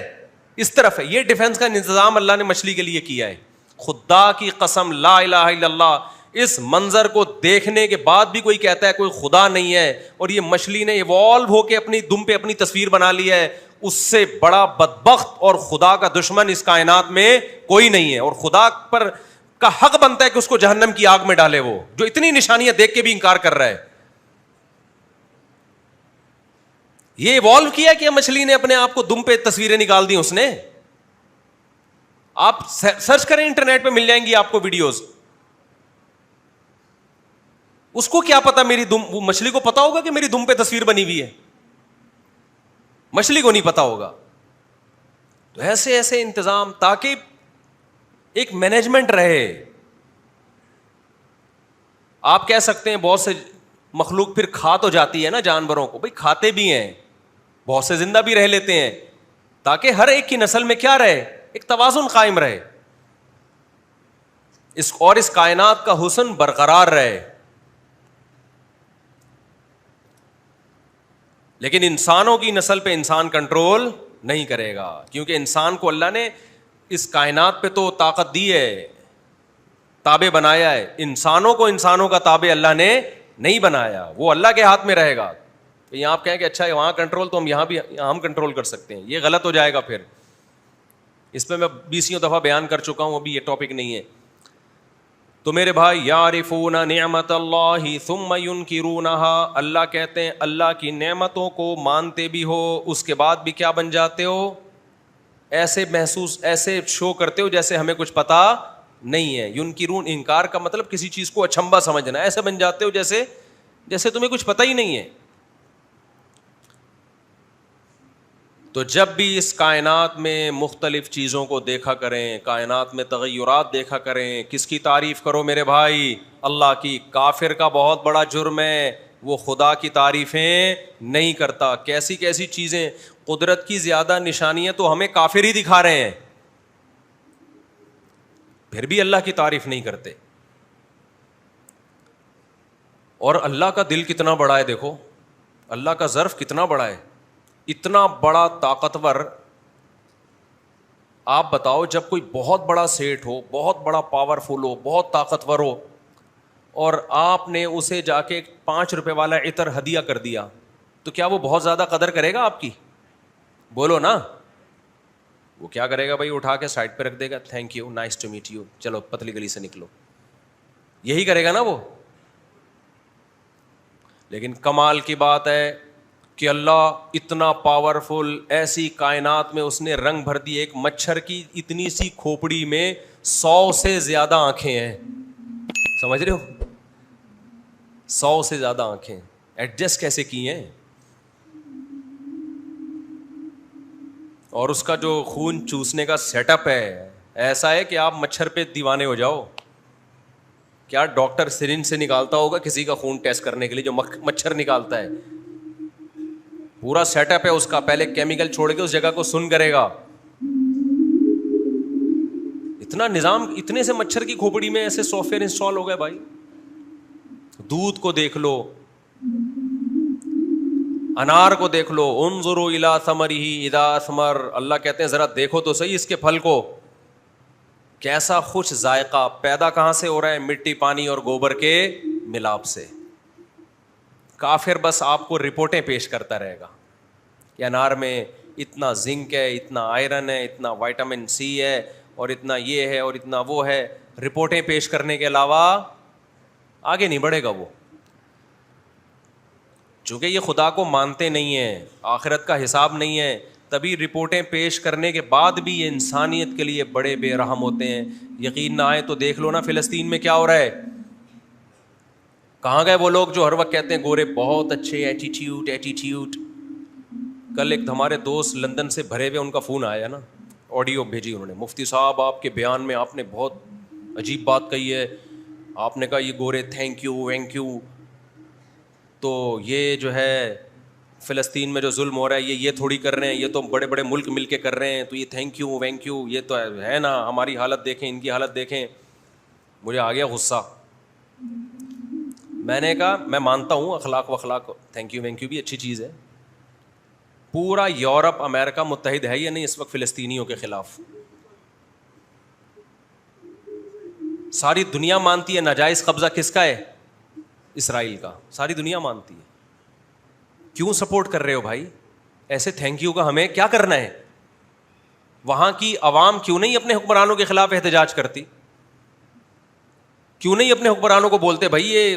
اس طرف ہے. یہ ڈیفنس کا انتظام اللہ نے مچھلی کے لیے کیا ہے. خدا کی قسم لا الہ الا اللہ, اس منظر کو دیکھنے کے بعد بھی کوئی کہتا ہے کوئی خدا نہیں ہے, اور یہ مچھلی نے ایوالو ہو کے اپنی دم پہ اپنی تصویر بنا لی ہے, اس سے بڑا بدبخت اور خدا کا دشمن اس کائنات میں کوئی نہیں ہے. اور خدا پر کا حق بنتا ہے کہ اس کو جہنم کی آگ میں ڈالے, وہ جو اتنی نشانیاں دیکھ کے بھی انکار کر رہا ہے. یہ ایوالو کیا کہ مچھلی نے اپنے آپ کو دم پہ تصویریں نکال دی اس نے. آپ سرچ کریں انٹرنیٹ پہ مل جائیں گی آپ کو ویڈیوز. اس کو کیا پتا میری دم, وہ مچھلی کو پتا ہوگا کہ میری دم پہ تصویر بنی ہوئی ہے, مچھلی کو نہیں پتا ہوگا. تو ایسے ایسے انتظام تاکہ ایک مینجمنٹ رہے. آپ کہہ سکتے ہیں بہت سے مخلوق پھر کھا تو جاتی ہے نا جانوروں کو, بھائی کھاتے بھی ہیں, بہت سے زندہ بھی رہ لیتے ہیں, تاکہ ہر ایک کی نسل میں کیا رہے, ایک توازن قائم رہے, اس کائنات کا حسن برقرار رہے. لیکن انسانوں کی نسل پہ انسان کنٹرول نہیں کرے گا, کیونکہ انسان کو اللہ نے اس کائنات پہ تو طاقت دی ہے, تابع بنایا ہے. انسانوں کو انسانوں کا تابع اللہ نے نہیں بنایا, وہ اللہ کے ہاتھ میں رہے گا. یہاں آپ کہیں کہ اچھا وہاں کنٹرول تو ہم یہاں بھی ہم کنٹرول کر سکتے ہیں, یہ غلط ہو جائے گا. پھر اس پہ میں 20 دفعہ بیان کر چکا ہوں, ابھی یہ ٹاپک نہیں ہے. تو میرے بھائی یعرفون نعمت اللہ ثم ینکرونها, اللہ کہتے ہیں اللہ کی نعمتوں کو مانتے بھی ہو, اس کے بعد بھی کیا بن جاتے ہو, ایسے شو کرتے ہو جیسے ہمیں کچھ پتا نہیں ہے. ینکرون, انکار کا مطلب کسی چیز کو اچھمبا سمجھنا, ایسے بن جاتے ہو جیسے تمہیں کچھ پتا ہی نہیں ہے. تو جب بھی اس کائنات میں مختلف چیزوں کو دیکھا کریں, کائنات میں تغیرات دیکھا کریں, کس کی تعریف کرو میرے بھائی, اللہ کی. کافر کا بہت بڑا جرم ہے, وہ خدا کی تعریفیں نہیں کرتا. کیسی کیسی چیزیں, قدرت کی زیادہ نشانیاں تو ہمیں کافر ہی دکھا رہے ہیں, پھر بھی اللہ کی تعریف نہیں کرتے. اور اللہ کا دل کتنا بڑا ہے, دیکھو اللہ کا ظرف کتنا بڑا ہے, اتنا بڑا طاقتور. آپ بتاؤ جب کوئی بہت بڑا سیٹ ہو, بہت بڑا پاورفل ہو, بہت طاقتور ہو, اور آپ نے اسے جا کے 5 روپے والا عطر ہدیہ کر دیا, تو کیا وہ بہت زیادہ قدر کرے گا آپ کی؟ بولو نا. وہ کیا کرے گا بھائی, اٹھا کے سائڈ پہ رکھ دے گا, thank you, nice to meet you, چلو پتلی گلی سے نکلو, یہی کرے گا نا وہ. لیکن کمال کی بات ہے کہ اللہ اتنا پاورفل, ایسی کائنات میں اس نے رنگ بھر دی. ایک مچھر کی اتنی سی کھوپڑی میں 100 سے زیادہ آنکھیں ہیں, سمجھ رہے ہو, 100 سے زیادہ آنکھیں. ایڈجسٹ کیسے کی ہیں. اور اس کا جو خون چوسنے کا سیٹ اپ ہے ایسا ہے کہ آپ مچھر پہ دیوانے ہو جاؤ. کیا ڈاکٹر سرنج سے نکالتا ہوگا کسی کا خون ٹیسٹ کرنے کے لیے, جو مچھر نکالتا ہے, پورا سیٹ اپ ہے اس کا. پہلے کیمیکل چھوڑ کے اس جگہ کو سن کرے گا. اتنا نظام, اتنے سے مچھر کی کھوپڑی میں ایسے سافٹ ویئر انسٹال ہو گئے بھائی. دودھ کو دیکھ لو, انار کو دیکھ لو, انظروا الی ثمرہ اذا اثمر, اللہ کہتے ہیں ذرا دیکھو تو صحیح اس کے پھل کو, کیسا خوش ذائقہ. پیدا کہاں سے ہو رہا ہے؟ مٹی, پانی اور گوبر کے ملاپ سے. کافر بس آپ کو رپورٹیں پیش کرتا رہے گا کہ انار میں اتنا زنک ہے, اتنا آئرن ہے, اتنا وائٹامن سی ہے, اور اتنا یہ ہے اور اتنا وہ ہے. رپورٹیں پیش کرنے کے علاوہ آگے نہیں بڑھے گا وہ. چونکہ یہ خدا کو مانتے نہیں ہیں, آخرت کا حساب نہیں ہے, تبھی رپورٹیں پیش کرنے کے بعد بھی یہ انسانیت کے لیے بڑے بے رحم ہوتے ہیں. یقین نہ آئے تو دیکھ لو نا فلسطین میں کیا ہو رہا ہے. کہاں گئے وہ لوگ جو ہر وقت کہتے ہیں گورے بہت اچھے, ایٹیٹیوڈ. کل ایک ہمارے دوست لندن سے بھرے ہوئے, ان کا فون آیا نا, آڈیو بھیجی انہوں نے, مفتی صاحب آپ کے بیان میں آپ نے بہت عجیب بات کہی ہے, آپ نے کہا یہ گورے تھینک یو, تو یہ جو ہے فلسطین میں جو ظلم ہو رہا ہے یہ تھوڑی کر رہے ہیں, یہ تو بڑے بڑے ملک مل کے کر رہے ہیں, تو یہ تھینک یو, یہ تو ہے نا, ہماری حالت دیکھیں, ان کی حالت دیکھیں. مجھے آ گیا غصہ. میں نے کہا میں مانتا ہوں اخلاق تھینک یو بھی اچھی چیز ہے. پورا یورپ امریکہ متحد ہے یا نہیں اس وقت فلسطینیوں کے خلاف؟ ساری دنیا مانتی ہے ناجائز قبضہ کس کا ہے؟ اسرائیل کا. ساری دنیا مانتی ہے. کیوں سپورٹ کر رہے ہو بھائی؟ ایسے تھینک یو کا ہمیں کیا کرنا ہے؟ وہاں کی عوام کیوں نہیں اپنے حکمرانوں کے خلاف احتجاج کرتی؟ کیوں نہیں اپنے حکمرانوں کو بولتے بھائی یہ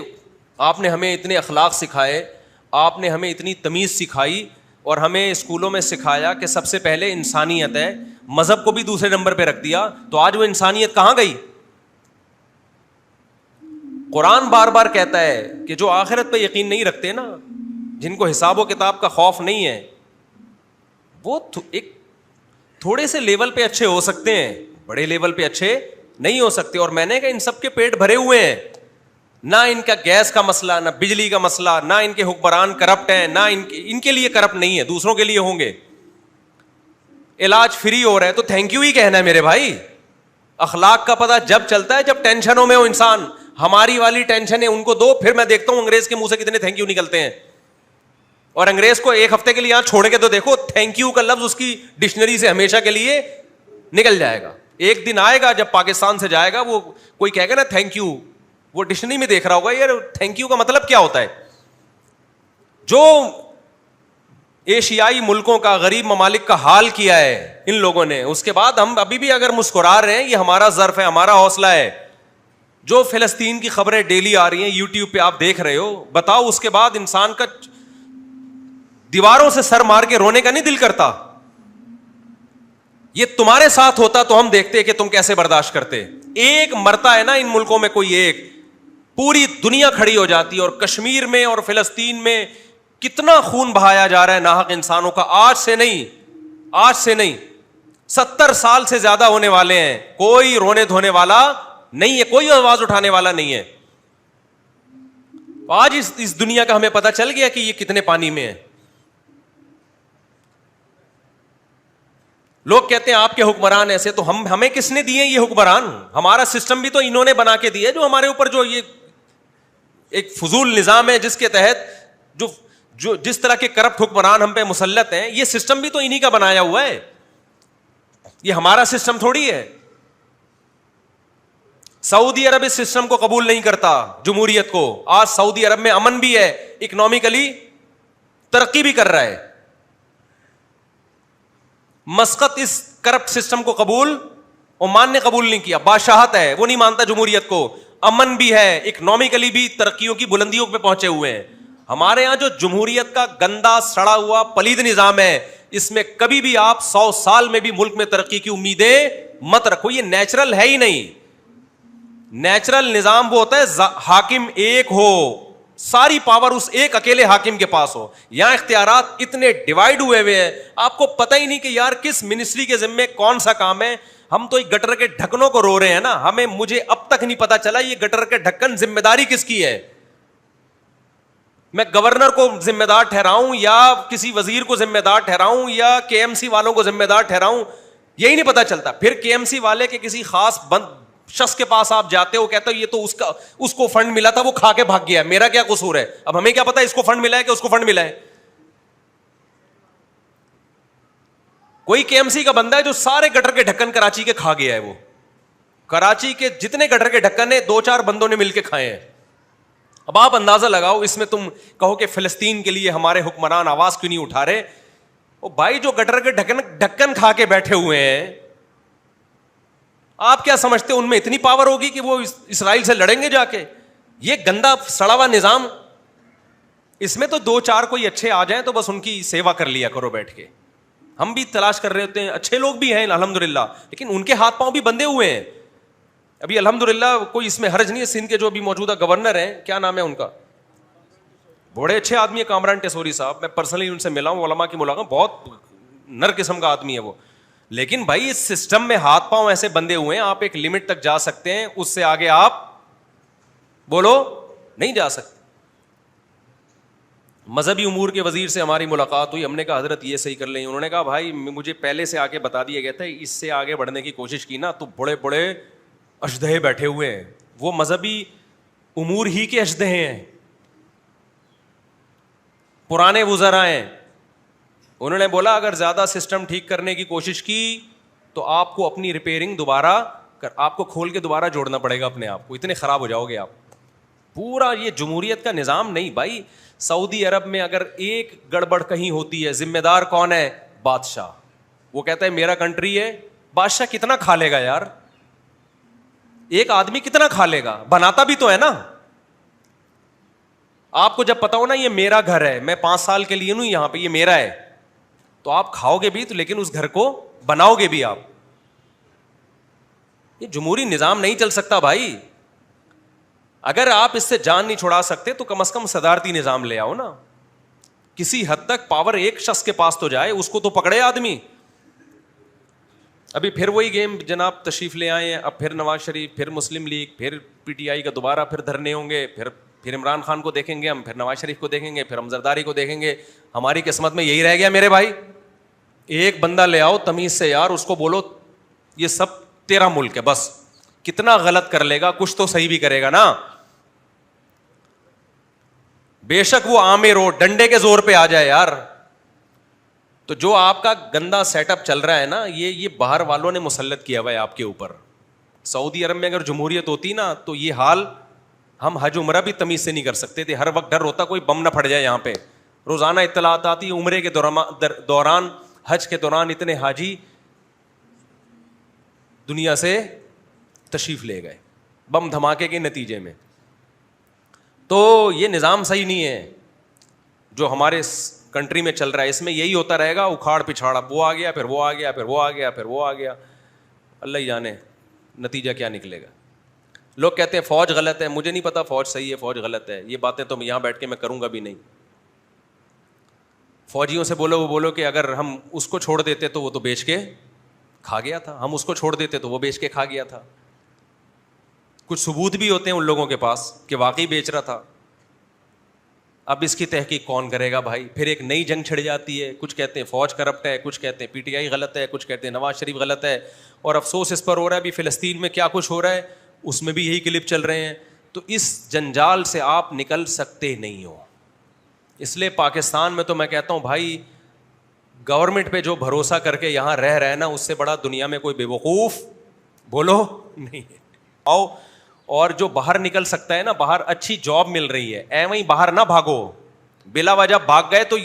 آپ نے ہمیں اتنے اخلاق سکھائے, آپ نے ہمیں اتنی تمیز سکھائی, اور ہمیں اسکولوں میں سکھایا کہ سب سے پہلے انسانیت ہے, مذہب کو بھی دوسرے نمبر پہ رکھ دیا, تو آج وہ انسانیت کہاں گئی؟ قرآن بار بار کہتا ہے کہ جو آخرت پہ یقین نہیں رکھتے نا, جن کو حساب و کتاب کا خوف نہیں ہے, وہ ایک تھوڑے سے لیول پہ اچھے ہو سکتے ہیں, بڑے لیول پہ اچھے نہیں ہو سکتے. اور میں نے کہا ان سب کے پیٹ بھرے ہوئے ہیں, نہ ان کا گیس کا مسئلہ, نہ بجلی کا مسئلہ, نہ ان کے حکمران کرپٹ ہیں, نہ ان کے لیے کرپٹ نہیں ہے, دوسروں کے لیے ہوں گے. علاج فری ہو رہا ہے تو تھینک یو ہی کہنا ہے میرے بھائی. اخلاق کا پتہ جب چلتا ہے جب ٹینشنوں میں ہو انسان. ہماری والی ٹینشن ہے ان کو دو, پھر میں دیکھتا ہوں انگریز کے منہ سے کتنے تھینک یو نکلتے ہیں. اور انگریز کو ایک ہفتے کے لیے یہاں چھوڑ کے تو دیکھو, تھینک یو کا لفظ اس کی ڈکشنری سے ہمیشہ کے لیے نکل جائے گا. ایک دن آئے گا جب پاکستان سے جائے گا, وہ کوئی کہے گا نا تھینک یو, وہ ڈکشنری میں دیکھ رہا ہوگا یار تھینک یو کا مطلب کیا ہوتا ہے. جو ایشیائی ملکوں کا, غریب ممالک کا حال کیا ہے ان لوگوں نے, اس کے بعد ہم ابھی بھی اگر مسکرا رہے ہیں یہ ہمارا ظرف ہے, ہمارا حوصلہ ہے. جو فلسطین کی خبریں ڈیلی آ رہی ہیں یوٹیوب پہ آپ دیکھ رہے ہو, بتاؤ اس کے بعد انسان کا دیواروں سے سر مار کے رونے کا نہیں دل کرتا. یہ تمہارے ساتھ ہوتا تو ہم دیکھتے کہ تم کیسے برداشت کرتے. ایک مرتا ہے نا ان ملکوں میں کوئی ایک, پوری دنیا کھڑی ہو جاتی ہے. اور کشمیر میں اور فلسطین میں کتنا خون بہایا جا رہا ہے ناحق انسانوں کا. آج سے نہیں 70 سال سے زیادہ ہونے والے ہیں. کوئی رونے دھونے والا نہیں ہے, کوئی آواز اٹھانے والا نہیں ہے. آج اس دنیا کا ہمیں پتہ چل گیا کہ یہ کتنے پانی میں ہے. لوگ کہتے ہیں آپ کے حکمران ایسے, تو ہمیں کس نے دیے یہ حکمران؟ ہمارا سسٹم بھی تو انہوں نے بنا کے دیا, جو ہمارے اوپر جو یہ ایک فضول نظام ہے جس کے تحت جو جس طرح کے کرپٹ حکمران ہم پہ مسلط ہیں, یہ سسٹم بھی تو انہی کا بنایا ہوا ہے. یہ ہمارا سسٹم تھوڑی ہے. سعودی عرب اس سسٹم کو قبول نہیں کرتا, جمہوریت کو. آج سعودی عرب میں امن بھی ہے, اکنامکلی ترقی بھی کر رہا ہے. مسقط اس کرپٹ سسٹم کو قبول, عمان نے قبول نہیں کیا. بادشاہت ہے, وہ نہیں مانتا جمہوریت کو. امن بھی ہے, اکنامکلی بھی ترقیوں کی بلندیوں پہ پہنچے ہوئے ہیں. ہمارے ہاں جو جمہوریت کا گندا سڑا ہوا پلید نظام ہے, اس میں کبھی بھی آپ 100 سال میں بھی ملک میں ترقی کی امیدیں مت رکھو. یہ نیچرل ہے ہی نہیں. نیچرل نظام وہ ہوتا ہے حاکم ایک ہو, ساری پاور اس ایک اکیلے حاکم کے پاس ہو. یہاں اختیارات اتنے ڈیوائڈ ہوئے ہوئے ہیں, آپ کو پتہ ہی نہیں کہ یار کس منسٹری کے ذمے کون سا کام ہے. ہم تو ایک گٹر کے ڈھکنوں کو رو رہے ہیں نا, مجھے اب تک نہیں پتا چلا یہ گٹر کے ڈھکن ذمہ داری کس کی ہے. میں گورنر کو ذمہ دار ٹھہراؤں, یا کسی وزیر کو ذمہ دار ٹھہراؤں, یا KMC والوں کو ذمہ دار ٹھہراؤں, یہی نہیں پتا چلتا. پھر KMC والے کے کسی خاص بند شخص کے پاس آپ جاتے ہو, کہتے ہو یہ تو اس کو فنڈ ملا تھا, وہ کھا کے بھاگ گیا, میرا کیا قصور ہے؟ اب ہمیں کیا پتا اس کو فنڈ ملا ہے کہ اس کو فنڈ ملا ہے. کوئی KMC کا بندہ ہے جو سارے گٹر کے ڈھکن کراچی کے کھا گیا ہے, وہ کراچی کے جتنے گٹر کے ڈھکن ہیں 2-4 بندوں نے مل کے کھائے ہیں. اب آپ اندازہ لگاؤ, اس میں تم کہو کہ فلسطین کے لیے ہمارے حکمران آواز کیوں نہیں اٹھا رہے؟ او بھائی, جو گٹر کے ڈھکن کھا کے بیٹھے ہوئے ہیں, آپ کیا سمجھتے ان میں اتنی پاور ہوگی کہ وہ اسرائیل سے لڑیں گے جا کے؟ یہ گندا سڑا ہوا نظام, اس میں تو 2-4 کوئی اچھے آ جائیں تو بس ان کی سیوا کر لیا کرو بیٹھ کے. ہم بھی تلاش کر رہے ہوتے ہیں, اچھے لوگ بھی ہیں الحمدللہ, لیکن ان کے ہاتھ پاؤں بھی بندھے ہوئے ہیں. ابھی الحمدللہ کوئی اس میں حرج نہیں ہے. سندھ کے جو ابھی موجودہ گورنر ہیں, کیا نام ہے ان کا, بڑے اچھے آدمی ہے, کامران ٹیسوری صاحب. میں پرسنلی ان سے ملا ہوں, علماء کی ملاقات, بہت نر قسم کا آدمی ہے وہ. لیکن بھائی اس سسٹم میں ہاتھ پاؤں ایسے بندے ہوئے ہیں, آپ ایک لمٹ تک جا سکتے ہیں, اس سے آگے آپ بولو نہیں جا سکتے. مذہبی امور کے وزیر سے ہماری ملاقات ہوئی, ہم نے کہا حضرت یہ صحیح کر لیں. انہوں نے کہا بھائی مجھے پہلے سے آگے بتا دیا گیا تھا, اس سے آگے بڑھنے کی کوشش کی نا تو بڑے بڑے اشدہے بیٹھے ہوئے ہیں, وہ مذہبی امور ہی کے اشدہے ہیں, پرانے وزراء ہیں. انہوں نے بولا اگر زیادہ سسٹم ٹھیک کرنے کی کوشش کی تو آپ کو اپنی ریپیئرنگ دوبارہ آپ کو کھول کے دوبارہ جوڑنا پڑے گا اپنے آپ کو, اتنے خراب ہو جاؤ گے آپ. پورا یہ جمہوریت کا نظام نہیں بھائی. سعودی عرب میں اگر ایک گڑبڑ کہیں ہوتی ہے, ذمہ دار کون ہے؟ بادشاہ. وہ کہتا ہے میرا کنٹری ہے. بادشاہ کتنا کھا لے گا یار, ایک آدمی کتنا کھا لے گا, بناتا بھی تو ہے نا. آپ کو جب پتا ہو نا یہ میرا گھر ہے, میں 5 سال کے لیے ہوں یہاں پہ, یہ میرا ہے, تو آپ کھاؤ گے بھی تو, لیکن اس گھر کو بناؤ گے بھی آپ. یہ جمہوری نظام نہیں چل سکتا بھائی. اگر آپ اس سے جان نہیں چھڑا سکتے تو کم از کم صدارتی نظام لے آؤ نا. کسی حد تک پاور ایک شخص کے پاس تو جائے, اس کو تو پکڑے آدمی. ابھی پھر وہی گیم جناب تشریف لے آئے ہیں, اب پھر نواز شریف, پھر مسلم لیگ, پھر PTI کا دوبارہ پھر دھرنے ہوں گے, پھر عمران خان کو دیکھیں گے ہم, پھر نواز شریف کو دیکھیں گے, پھر ہم زرداری کو دیکھیں گے. ہماری قسمت میں یہی رہ گیا میرے بھائی. ایک بندہ لے آؤ تمیز سے یار, اس کو بولو یہ سب تیرا ملک ہے, بس کتنا غلط کر لے گا, کچھ تو صحیح بھی کرے گا نا. بے شک وہ عامر ہو, ڈنڈے کے زور پہ آ جائے یار. تو جو آپ کا گندا سیٹ اپ چل رہا ہے نا, یہ باہر والوں نے مسلط کیا ہوا ہے آپ کے اوپر. سعودی عرب میں اگر جمہوریت ہوتی نا تو یہ حال ہم حج عمرہ بھی تمیز سے نہیں کر سکتے تھے. ہر وقت ڈر ہوتا کوئی بم نہ پھٹ جائے یہاں پہ. روزانہ اطلاعات آتی, عمرے کے دوران, حج کے دوران اتنے حاجی دنیا سے تشریف لے گئے بم دھماکے کے نتیجے میں. تو یہ نظام صحیح نہیں ہے جو ہمارے کنٹری میں چل رہا ہے. اس میں یہی ہوتا رہے گا, اکھاڑ پچھاڑ, اب وہ آ گیا, پھر وہ آ گیا, پھر وہ آ گیا, پھر وہ آ گیا. اللہ ہی جانے نتیجہ کیا نکلے گا. لوگ کہتے ہیں فوج غلط ہے, مجھے نہیں پتا فوج صحیح ہے فوج غلط ہے. یہ باتیں تو یہاں بیٹھ کے میں کروں گا بھی نہیں. فوجیوں سے بولو, وہ بولو کہ اگر ہم اس کو چھوڑ دیتے تو وہ تو بیچ کے کھا گیا تھا, ہم اس کو چھوڑ دیتے تو وہ بیچ کے کھا گیا تھا. کچھ ثبوت بھی ہوتے ہیں ان لوگوں کے پاس کہ واقعی بیچ رہا تھا. اب اس کی تحقیق کون کرے گا بھائی؟ پھر ایک نئی جنگ چھڑ جاتی ہے. کچھ کہتے ہیں فوج کرپٹ ہے, کچھ کہتے ہیں PTI غلط ہے, کچھ کہتے ہیں نواز شریف غلط ہے. اور افسوس اس پر ہو رہا ہے ابھی فلسطین میں کیا کچھ ہو رہا ہے, اس میں بھی یہی کلپ چل رہے ہیں. تو اس جنجال سے آپ نکل سکتے نہیں ہو. اس لیے پاکستان میں تو میں کہتا ہوں بھائی, گورنمنٹ پہ جو بھروسہ کر کے یہاں رہ رہا ہے نا, اس سے بڑا دنیا میں کوئی بے وقوف بولو نہیں ہے. آؤ, اور جو باہر نکل سکتا ہے نا, باہر اچھی جاب مل رہی ہے, وہیں باہر نہ بھاگو. بلا وجہ بھاگ گئے تو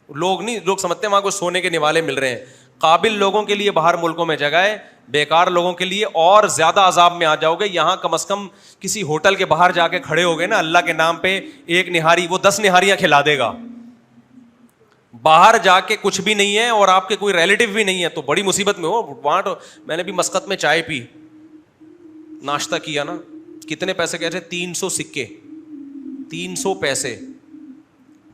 لوگ سمجھتے ہیں وہاں کو سونے کے نوالے مل رہے ہیں. قابل لوگوں کے لیے باہر ملکوں میں جگہ ہے, بیکار لوگوں کے لیے اور زیادہ عذاب میں آ جاؤ گے. یہاں کم از کم کسی ہوٹل کے باہر جا کے کھڑے ہو گئے نا اللہ کے نام پہ, ایک نہاری وہ 10 نہاریاں کھلا دے گا. باہر جا کے کچھ بھی نہیں ہے اور آپ کے کوئی ریلیٹو بھی نہیں ہے تو بڑی مصیبت میں ہو. وہاں تو میں نے بھی مسقط میں چائے پی, ناشتہ کیا نا, کتنے پیسے کہہ رہے, 300 سکے, 300 پیسے.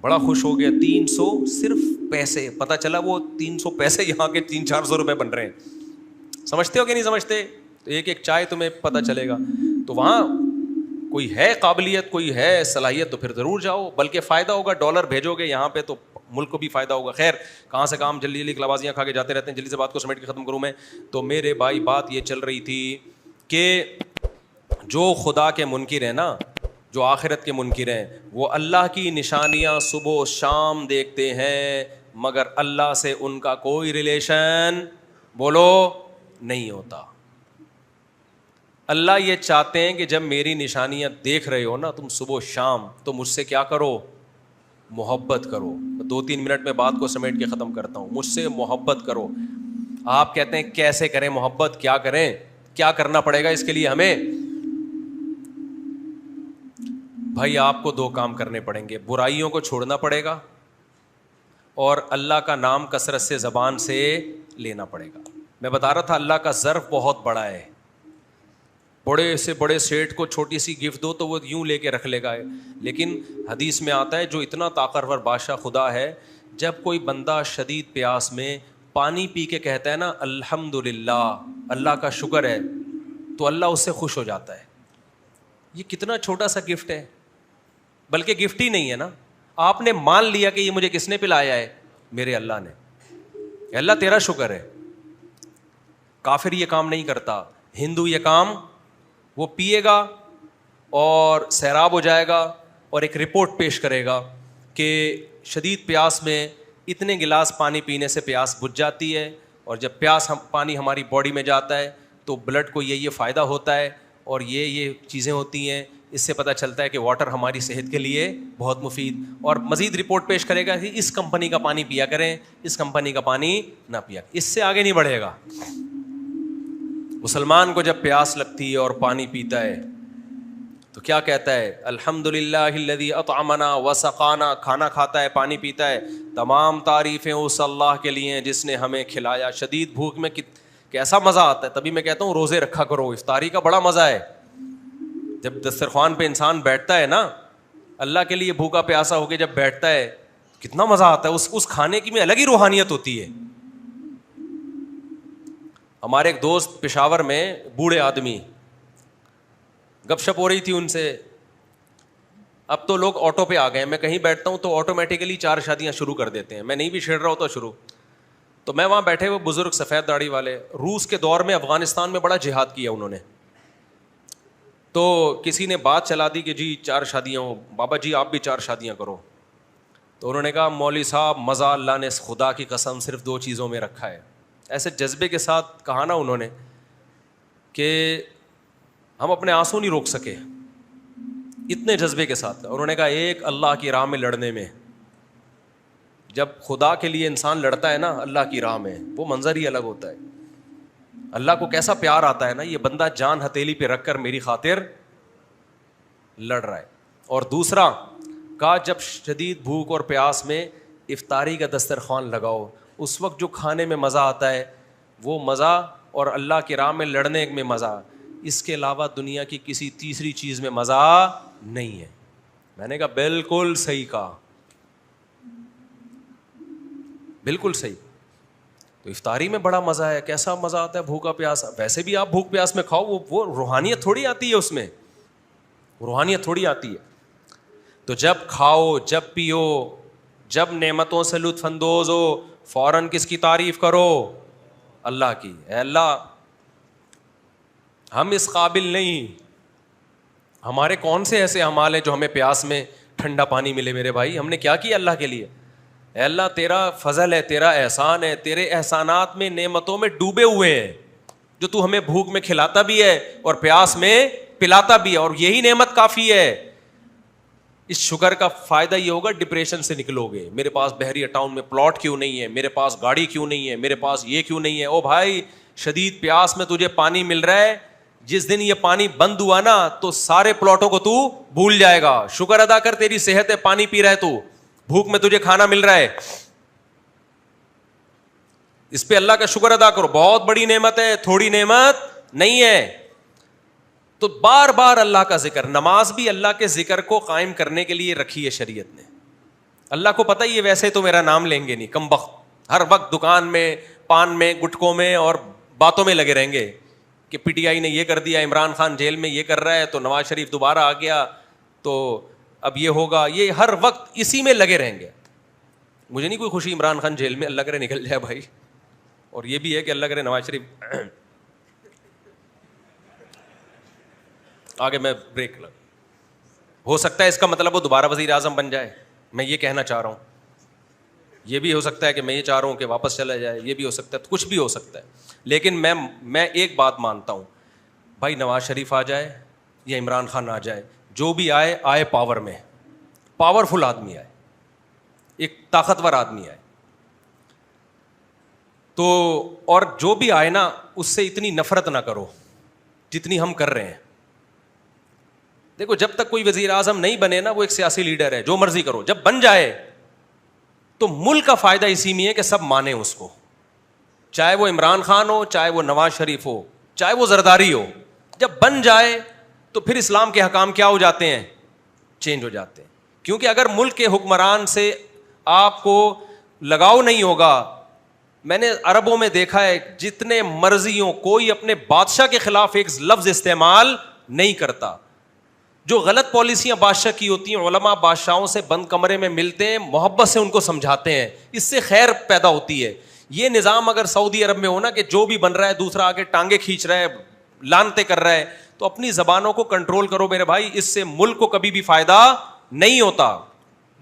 بڑا خوش ہو گیا, 300 صرف پیسے. پتا چلا وہ 300 پیسے یہاں کے 300-400 روپے بن رہے ہیں. سمجھتے ہو کہ نہیں سمجھتے؟ تو ایک ایک چائے تمہیں پتا چلے گا. تو وہاں کوئی ہے قابلیت, کوئی ہے صلاحیت تو پھر ضرور جاؤ, بلکہ فائدہ ہوگا. ڈالر بھیجو گے یہاں پہ تو ملک کو بھی فائدہ ہوگا. خیر کہاں سے کام جلدی جلدی کلابازیاں کھا کے جاتے رہتے ہیں, جلدی سے بات کو سمیٹ کے ختم کروں میں. تو میرے بھائی بات یہ چل رہی تھی کہ جو خدا کے منکر ہیں نا, جو آخرت کے منکر ہیں, وہ اللہ کی نشانیاں صبح و شام دیکھتے ہیں مگر اللہ سے ان کا کوئی ریلیشن بولو نہیں ہوتا. اللہ یہ چاہتے ہیں کہ جب میری نشانیاں دیکھ رہے ہو نا تم صبح و شام, تو مجھ سے کیا کرو, محبت کرو. 2-3 منٹ میں بات کو سمیٹ کے ختم کرتا ہوں. مجھ سے محبت کرو. آپ کہتے ہیں کیسے کریں محبت, کیا کریں, کیا کرنا پڑے گا اس کے لیے ہمیں؟ بھائی آپ کو 2 کام کرنے پڑیں گے. برائیوں کو چھوڑنا پڑے گا اور اللہ کا نام کثرت سے زبان سے لینا پڑے گا. میں بتا رہا تھا اللہ کا ظرف بہت بڑا ہے. بڑے سے بڑے سیٹ کو چھوٹی سی گفٹ دو تو وہ یوں لے کے رکھ لے گا, لیکن حدیث میں آتا ہے جو اتنا طاقتور بادشاہ خدا ہے, جب کوئی بندہ شدید پیاس میں پانی پی کے کہتا ہے نا الحمدللہ, اللہ کا شکر ہے, تو اللہ اس سے خوش ہو جاتا ہے. یہ کتنا چھوٹا سا گفٹ ہے, بلکہ گفٹ ہی نہیں ہے نا, آپ نے مان لیا کہ یہ مجھے کس نے پلایا ہے, میرے اللہ نے. اللہ تیرا شکر ہے. کافر یہ کام نہیں کرتا, ہندو یہ کام, وہ پیے گا اور سیراب ہو جائے گا اور ایک رپورٹ پیش کرے گا کہ شدید پیاس میں اتنے گلاس پانی پینے سے پیاس بجھ جاتی ہے, اور جب پانی ہماری باڈی میں جاتا ہے تو بلڈ کو یہ فائدہ ہوتا ہے اور یہ چیزیں ہوتی ہیں. اس سے پتہ چلتا ہے کہ واٹر ہماری صحت کے لیے بہت مفید, اور مزید رپورٹ پیش کرے گا کہ اس کمپنی کا پانی پیا کریں, اس کمپنی کا پانی نہ پیا. اس سے آگے نہیں بڑھے گا. مسلمان کو جب پیاس لگتی ہے اور پانی پیتا ہے تو کیا کہتا ہے, الحمدللہ الذی اطعمنا وسقانا, کھانا کھاتا ہے پانی پیتا ہے, تمام تعریفیں اس اللہ کے لیے ہیں جس نے ہمیں کھلایا. شدید بھوک میں کیسا مزہ آتا ہے. تبھی میں کہتا ہوں روزے رکھا کرو, افطاری کا بڑا مزہ ہے. جب دسترخوان پہ انسان بیٹھتا ہے نا, اللہ کے لیے بھوکا پیاسا ہو کے جب بیٹھتا ہے, کتنا مزہ آتا ہے. اس کھانے کی میں الگ ہی روحانیت ہوتی ہے. ہمارے ایک دوست پشاور میں بوڑھے آدمی, گپ شپ ہو رہی تھی ان سے. اب تو لوگ آٹو پہ آ گئے ہیں, میں کہیں بیٹھتا ہوں تو آٹومیٹیکلی 4 شادیاں شروع کر دیتے ہیں, میں نہیں بھی چھیڑ رہا ہوتا شروع. تو میں وہاں بیٹھے ہوئے بزرگ سفید داڑھی والے, روس کے دور میں افغانستان میں بڑا جہاد کیا انہوں نے. تو کسی نے بات چلا دی کہ جی 4 شادیاں ہوں, بابا جی آپ بھی 4 شادیاں کرو. تو انہوں نے کہا مولوی صاحب مزہ اللہ نے خدا کی قسم صرف 2 چیزوں میں رکھا ہے. ایسے جذبے کے ساتھ کہا نا انہوں نے کہ ہم اپنے آنسو نہیں روک سکے, اتنے جذبے کے ساتھ. انہوں نے کہا ایک اللہ کی راہ میں لڑنے میں, جب خدا کے لیے انسان لڑتا ہے نا اللہ کی راہ میں, وہ منظر ہی الگ ہوتا ہے. اللہ کو کیسا پیار آتا ہے نا, یہ بندہ جان ہتھیلی پہ رکھ کر میری خاطر لڑ رہا ہے. اور دوسرا کہا جب شدید بھوک اور پیاس میں افطاری کا دسترخوان لگاؤ, اس وقت جو کھانے میں مزہ آتا ہے وہ مزہ, اور اللہ کی راہ میں لڑنے میں مزہ, اس کے علاوہ دنیا کی کسی تیسری چیز میں مزہ نہیں ہے. میں نے کہا بالکل صحیح کہا, بالکل صحیح. تو افطاری میں بڑا مزہ ہے, کیسا مزہ آتا ہے بھوکا پیاسا. ویسے بھی آپ بھوک پیاس میں کھاؤ, وہ روحانیت تھوڑی آتی ہے, اس میں روحانیت تھوڑی آتی ہے. تو جب کھاؤ, جب پیو, جب نعمتوں سے لطف اندوز ہو, فوراً کس کی تعریف کرو, اللہ کی. اے اللہ ہم اس قابل نہیں, ہمارے کون سے ایسے اعمال ہیں جو ہمیں پیاس میں ٹھنڈا پانی ملے میرے بھائی, ہم نے کیا کیا اللہ کے لیے. اے اللہ تیرا فضل ہے, تیرا احسان ہے, تیرے احسانات میں نعمتوں میں ڈوبے ہوئے ہیں, جو تو ہمیں بھوک میں کھلاتا بھی ہے اور پیاس میں پلاتا بھی ہے, اور یہی نعمت کافی ہے. اس شکر کا فائدہ یہ ہوگا ڈپریشن سے نکلو گے. میرے پاس بحریہ ٹاؤن میں پلاٹ کیوں نہیں ہے, میرے پاس گاڑی کیوں نہیں ہے, میرے پاس یہ کیوں نہیں ہے. او بھائی شدید پیاس میں تجھے پانی مل رہا ہے, جس دن یہ پانی بند ہوا نا تو سارے پلاٹوں کو تو بھول جائے گا. شکر ادا کر, تیری صحت ہے, پانی پی رہا ہے, تو بھوک میں تجھے کھانا مل رہا ہے, اس پہ اللہ کا شکر ادا کرو. بہت بڑی نعمت ہے, تھوڑی نعمت نہیں ہے. تو بار بار اللہ کا ذکر, نماز بھی اللہ کے ذکر کو قائم کرنے کے لیے رکھی ہے شریعت نے. اللہ کو پتہ ہی ہے ویسے تو میرا نام لیں گے نہیں, کم بخت, ہر وقت دکان میں, پان میں, گٹکوں میں اور باتوں میں لگے رہیں گے کہ پی ٹی آئی نے یہ کر دیا, عمران خان جیل میں یہ کر رہا ہے, تو نواز شریف دوبارہ آ گیا تو اب یہ ہوگا. یہ ہر وقت اسی میں لگے رہیں گے. مجھے نہیں کوئی خوشی عمران خان جیل میں، اللہ کرے نکل جائے بھائی، اور یہ بھی ہے کہ اللہ کرے نواز شریف آگے میں بریک لگ، ہو سکتا ہے اس کا مطلب وہ دوبارہ وزیر اعظم بن جائے، میں یہ کہنا چاہ رہا ہوں. یہ بھی ہو سکتا ہے کہ میں یہ چاہ رہا ہوں کہ واپس چلا جائے، یہ بھی ہو سکتا ہے، کچھ بھی ہو سکتا ہے. لیکن میں ایک بات مانتا ہوں بھائی، نواز شریف آ جائے یا عمران خان آ جائے، جو بھی آئے پاور میں، پاورفل آدمی آئے، ایک طاقتور آدمی آئے تو، اور جو بھی آئے نا اس سے اتنی نفرت نہ کرو جتنی ہم کر رہے ہیں. دیکھو جب تک کوئی وزیر اعظم نہیں بنے نا، وہ ایک سیاسی لیڈر ہے، جو مرضی کرو. جب بن جائے تو ملک کا فائدہ اسی میں ہے کہ سب مانیں اس کو، چاہے وہ عمران خان ہو، چاہے وہ نواز شریف ہو، چاہے وہ زرداری ہو. جب بن جائے تو پھر اسلام کے حکام کیا ہو جاتے ہیں؟ چینج ہو جاتے ہیں. کیونکہ اگر ملک کے حکمران سے آپ کو لگاؤ نہیں ہوگا، میں نے عربوں میں دیکھا ہے جتنے مرضیوں، کوئی اپنے بادشاہ کے خلاف ایک لفظ استعمال نہیں کرتا. جو غلط پالیسیاں بادشاہ کی ہوتی ہیں، علماء بادشاہوں سے بند کمرے میں ملتے ہیں، محبت سے ان کو سمجھاتے ہیں، اس سے خیر پیدا ہوتی ہے. یہ نظام اگر سعودی عرب میں ہونا کہ جو بھی بن رہا ہے دوسرا آگے ٹانگیں کھینچ رہا ہے، لانتے کر رہا ہے، تو اپنی زبانوں کو کنٹرول کرو میرے بھائی، اس سے ملک کو کبھی بھی فائدہ نہیں ہوتا.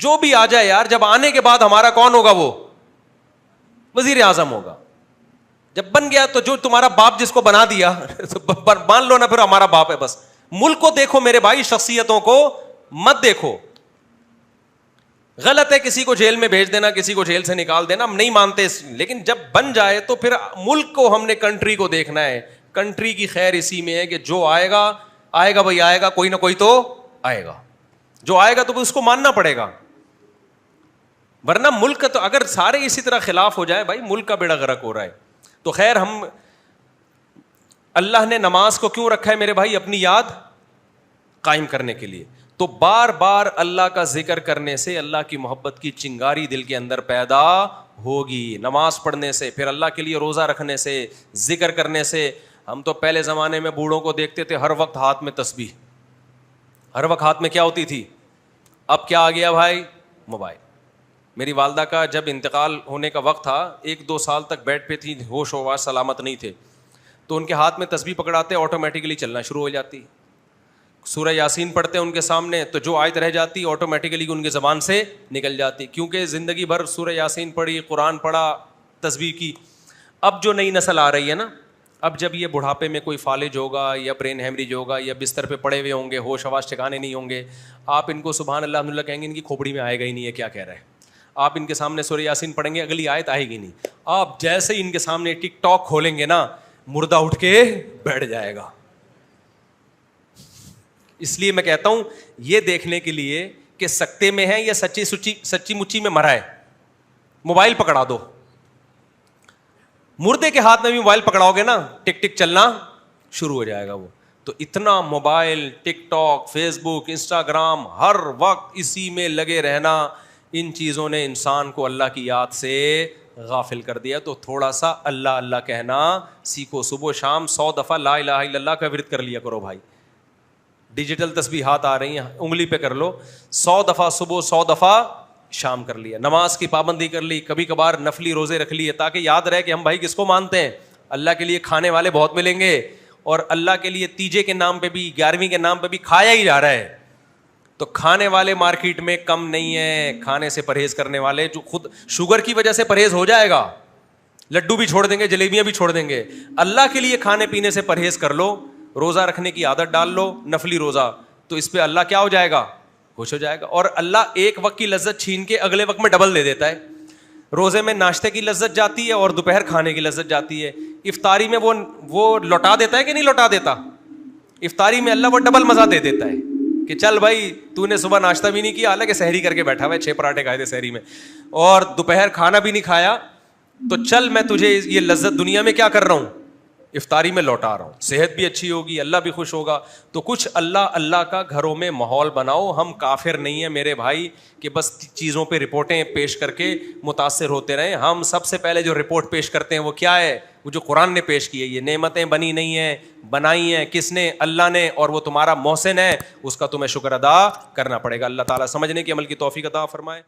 جو بھی آ جائے یار، جب آنے کے بعد ہمارا کون ہوگا؟ وہ وزیر اعظم ہوگا. جب بن گیا تو جو تمہارا باپ جس کو بنا دیا مان لو نا پھر ہمارا باپ ہے. بس ملک کو دیکھو میرے بھائی، شخصیتوں کو مت دیکھو. غلط ہے کسی کو جیل میں بھیج دینا، کسی کو جیل سے نکال دینا، ہم نہیں مانتے، لیکن جب بن جائے تو پھر ملک کو، ہم نے کنٹری کو دیکھنا ہے. کنٹری کی خیر اسی میں ہے کہ جو آئے گا بھائی، آئے گا کوئی نہ کوئی تو آئے گا، جو آئے گا تو اس کو ماننا پڑے گا. ورنہ ملک کا تو اگر سارے اسی طرح خلاف ہو جائے بھائی، ملک کا بیڑا غرق ہو رہا ہے. تو خیر، ہم اللہ نے نماز کو کیوں رکھا ہے میرے بھائی؟ اپنی یاد قائم کرنے کے لیے. تو بار بار اللہ کا ذکر کرنے سے اللہ کی محبت کی چنگاری دل کے اندر پیدا ہوگی. نماز پڑھنے سے، پھر اللہ کے لیے روزہ رکھنے سے، ذکر کرنے سے. ہم تو پہلے زمانے میں بوڑھوں کو دیکھتے تھے ہر وقت ہاتھ میں تسبیح، ہر وقت ہاتھ میں کیا ہوتی تھی؟ اب کیا آ گیا بھائی؟ موبائل. میری والدہ کا جب انتقال ہونے کا وقت تھا، 1-2 سال تک بیڈ پہ تھی، ہوش و واس سلامت نہیں تھے، تو ان کے ہاتھ میں تسبیح پکڑاتے آٹومیٹکلی چلنا شروع ہو جاتی. سورہ یاسین پڑھتے ان کے سامنے تو جو آیت رہ جاتی آٹومیٹکلی ان کی زبان سے نکل جاتی، کیونکہ زندگی بھر سورہ یاسین پڑھی، قرآن پڑھا، تسبیح کی. اب جو نئی نسل آ رہی ہے نا، اب جب یہ بڑھاپے میں کوئی فالج ہوگا یا برین ہیمریج ہوگا یا بستر پہ پڑے ہوئے ہوں گے، ہوش حواس ٹھکانے نہیں ہوں گے، آپ ان کو سبحان اللہ الحمدللہ کہیں گے، ان کی کھوپڑی میں آئے گا ہی نہیں ہے کیا کہہ رہا ہے. آپ ان کے سامنے سورہ یاسین پڑھیں گے، اگلی آیت آئے گی نہیں. آپ جیسے ہی ان کے سامنے ٹک ٹاک کھولیں گے نا، مردہ اٹھ کے بیٹھ جائے گا. اس لیے میں کہتا ہوں یہ دیکھنے کے لیے کہ سکتے میں ہے یا سچی مچی میں مرا ہے، موبائل پکڑا دو. مردے کے ہاتھ میں بھی موبائل پکڑاؤ گے نا، ٹک ٹک چلنا شروع ہو جائے گا وہ. تو اتنا موبائل، ٹک ٹاک، فیس بک، انسٹاگرام، ہر وقت اسی میں لگے رہنا، ان چیزوں نے انسان کو اللہ کی یاد سے غافل کر دیا. تو تھوڑا سا اللہ اللہ کہنا سیکھو. صبح شام 100 دفعہ لا الہ الا اللہ کا ورد کر لیا کرو بھائی. ڈیجیٹل تسبیحات آ رہی ہیں، انگلی پہ کر لو، 100 دفعہ صبح، 100 دفعہ شام کر لیا. نماز کی پابندی کر لی، کبھی کبھار نفلی روزے رکھ لیے، تاکہ یاد رہے کہ ہم بھائی کس کو مانتے ہیں. اللہ کے لیے کھانے والے بہت ملیں گے، اور اللہ کے لیے تیجے کے نام پہ بھی، 11ویں کے نام پہ بھی کھایا ہی جا رہا ہے. تو کھانے والے مارکیٹ میں کم نہیں ہے، کھانے سے پرہیز کرنے والے. جو خود شوگر کی وجہ سے پرہیز ہو جائے گا، لڈو بھی چھوڑ دیں گے، جلیبیاں بھی چھوڑ دیں گے. اللہ کے لیے کھانے پینے سے پرہیز کر لو، روزہ رکھنے کی عادت ڈال لو، نفلی روزہ. تو اس پہ اللہ کیا ہو جائے گا؟ خوش ہو جائے گا. اور اللہ ایک وقت کی لذت چھین کے اگلے وقت میں ڈبل دے دیتا ہے. روزے میں ناشتے کی لذت جاتی ہے اور دوپہر کھانے کی لذت جاتی ہے. افطاری میں وہ لوٹا دیتا ہے کہ نہیں لوٹا دیتا؟ افطاری میں اللہ وہ ڈبل مزہ دے دیتا ہے کہ چل بھائی تو نے صبح ناشتہ بھی نہیں کیا، حالانکہ سحری کر کے بیٹھا ہوا ہے، 6 پراٹھے کھائے تھے سحری میں، اور دوپہر کھانا بھی نہیں کھایا، تو چل میں تجھے یہ لذت دنیا میں کیا کر رہا ہوں، افطاری میں لوٹا رہا ہوں. صحت بھی اچھی ہوگی، اللہ بھی خوش ہوگا. تو کچھ اللہ کا گھروں میں ماحول بناؤ. ہم کافر نہیں ہیں میرے بھائی کہ بس چیزوں پہ رپورٹیں پیش کر کے متاثر ہوتے رہیں. ہم سب سے پہلے جو رپورٹ پیش کرتے ہیں وہ کیا ہے؟ وہ جو قرآن نے پیش کی ہے. یہ نعمتیں بنی نہیں ہیں، بنائی ہیں کس نے؟ اللہ نے، اور وہ تمہارا محسن ہے، اس کا تمہیں شکر ادا کرنا پڑے گا. اللہ تعالیٰ سمجھنے کی عمل کی توفیق عطا فرمائے.